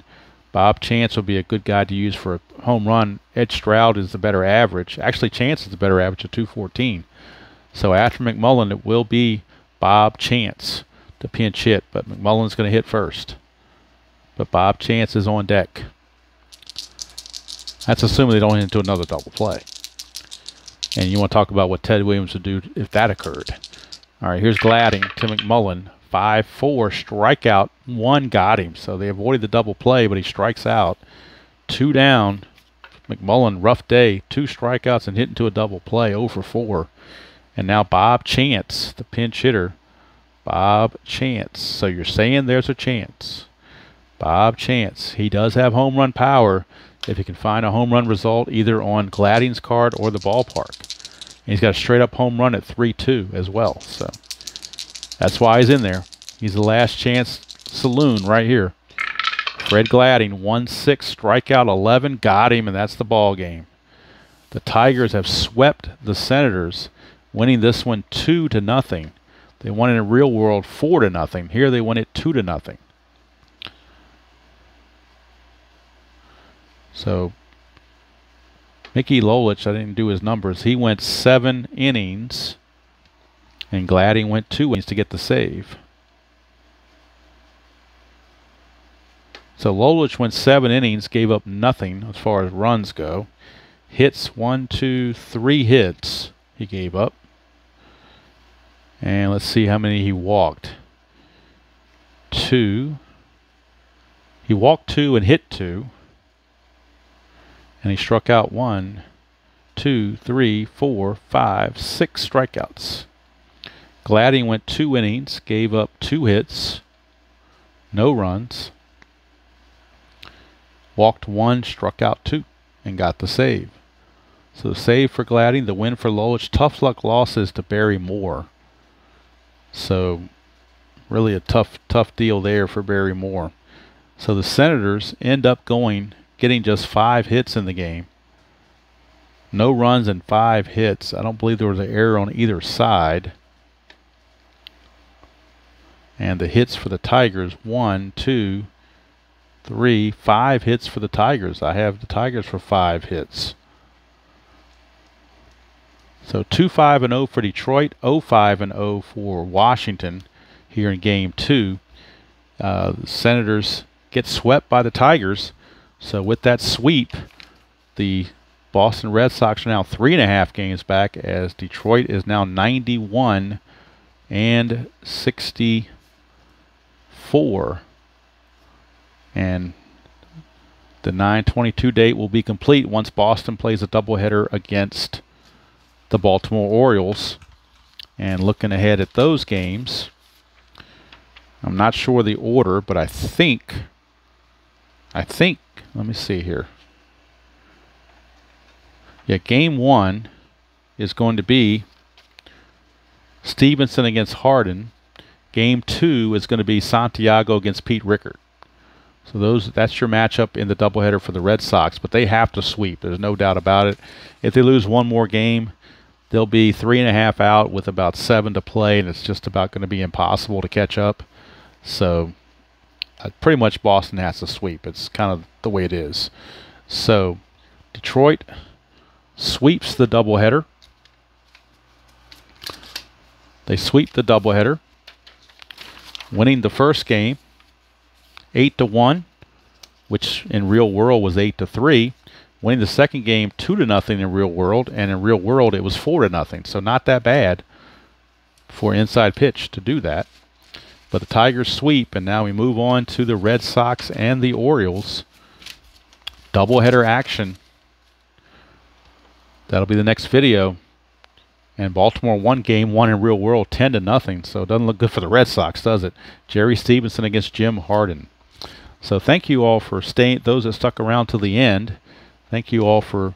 Bob Chance will be a good guy to use for a home run. Ed Stroud is the better average. Actually, Chance is the better average of 214. So after McMullen, it will be Bob Chance to pinch hit, but McMullen's going to hit first. But Bob Chance is on deck. That's assuming they don't hit into another double play. And you want to talk about what Ted Williams would do if that occurred. All right, here's Gladding to McMullen. 5-4, strikeout. 1 got him. So they avoided the double play, but he strikes out. 2 down. McMullen, rough day. 2 strikeouts and hit into a double play. 0 for 4. And now Bob Chance, the pinch hitter. Bob Chance. So you're saying there's a chance. Bob Chance. He does have home run power if he can find a home run result either on Gladding's card or the ballpark. And he's got a straight-up home run at 3-2 as well. So that's why he's in there. He's the last chance saloon right here. Fred Gladding, 1-6, strikeout 11, got him, and that's the ball game. The Tigers have swept the Senators, winning this one 2-0. They won in the real world 4-0. Here they won it 2-0. So Mickey Lolich, I didn't do his numbers. He went 7 innings, and Gladding went 2 innings to get the save. So Lolich went 7 innings, gave up nothing as far as runs go. Hits 1, 2, 3 hits he gave up. And let's see how many he walked. 2. He walked 2 and hit 2. And he struck out 1, 2, 3, 4, 5, 6 strikeouts. Gladding went 2 innings, gave up 2 hits, no runs. Walked 1, struck out 2, and got the save. So the save for Gladding, the win for Lolich. Tough luck losses to Barry Moore. So really a tough deal there for Barry Moore. So the Senators end up getting just 5 hits in the game. No runs and 5 hits. I don't believe there was an error on either side. And the hits for the Tigers, 1, 2, 3, 5 hits for the Tigers. I have the Tigers for 5 hits. So 2-5-0 for Detroit, 0-5-0 for Washington here in Game 2. The Senators get swept by the Tigers. So with that sweep, the Boston Red Sox are now 3.5 games back, as Detroit is now 91 and 64. And the 9/22 date will be complete once Boston plays a doubleheader against the Baltimore Orioles. And looking ahead at those games, I'm not sure the order, but I think, let me see here. Yeah, Game 1 is going to be Stevenson against Harden. Game 2 is going to be Santiago against Pete Rickard. So that's your matchup in the doubleheader for the Red Sox, but they have to sweep. There's no doubt about it. If they lose one more game, they'll be 3.5 out with about 7 to play, and it's just about going to be impossible to catch up. So pretty much Boston has to sweep. It's kind of the way it is. So Detroit sweeps the doubleheader. They sweep the doubleheader, winning the first game 8-1, which in real world was 8-3. Winning the second game 2-0 in real world, and in real world it was 4-0. So not that bad for inside pitch to do that. But the Tigers sweep, and now we move on to the Red Sox and the Orioles. Doubleheader action. That'll be the next video. And Baltimore won Game 1 in real world 10-0. So it doesn't look good for the Red Sox, does it? Jerry Stevenson against Jim Harden. So thank you all for staying, those that stuck around till the end. Thank you all for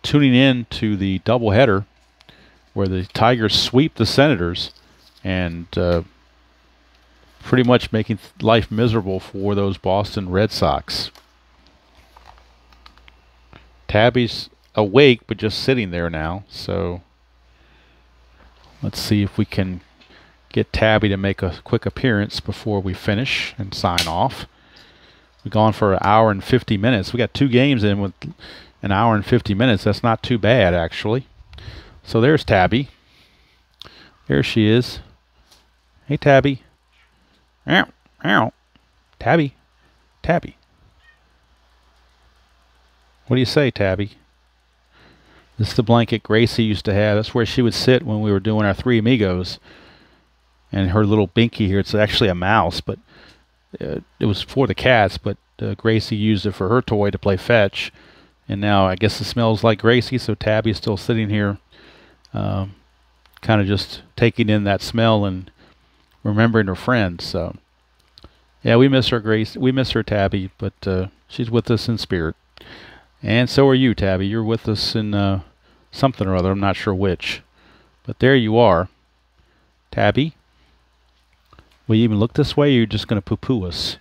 tuning in to the doubleheader. where the Tigers sweep the Senators and pretty much making life miserable for those Boston Red Sox. Tabby's awake, but just sitting there now. So let's see if we can get Tabby to make a quick appearance before we finish and sign off. We've gone for an hour and 50 minutes. We got 2 games in with an hour and 50 minutes. That's not too bad, actually. So there's Tabby. There she is. Hey, Tabby. Ow, ow. Tabby. Tabby. What do you say, Tabby? This is the blanket Gracie used to have. That's where she would sit when we were doing our Three Amigos. And her little binky here, it's actually a mouse, but it was for the cats, but Gracie used it for her toy to play fetch. And now I guess it smells like Gracie, so Tabby's still sitting here kind of just taking in that smell and remembering her friends. So yeah, we miss her, Grace. We miss her, Tabby, but she's with us in spirit. And so are you, Tabby. You're with us in something or other. I'm not sure which. But there you are. Tabby, will you even look this way, or you're just going to poo-poo us?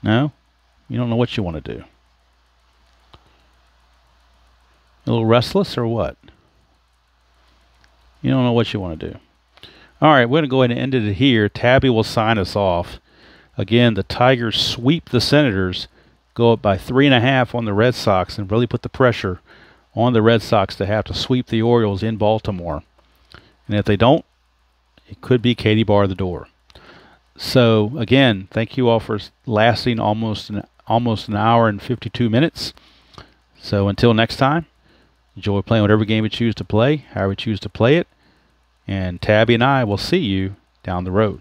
No? You don't know what you want to do. A little restless or what? You don't know what you want to do. All right, we're going to go ahead and end it here. Tabby will sign us off. Again, the Tigers sweep the Senators, go up by 3.5 on the Red Sox, and really put the pressure on the Red Sox to have to sweep the Orioles in Baltimore. And if they don't, it could be Katie bar the door. So again, thank you all for lasting almost an hour and 52 minutes. So until next time, enjoy playing whatever game you choose to play, however you choose to play it. And Tabby and I will see you down the road.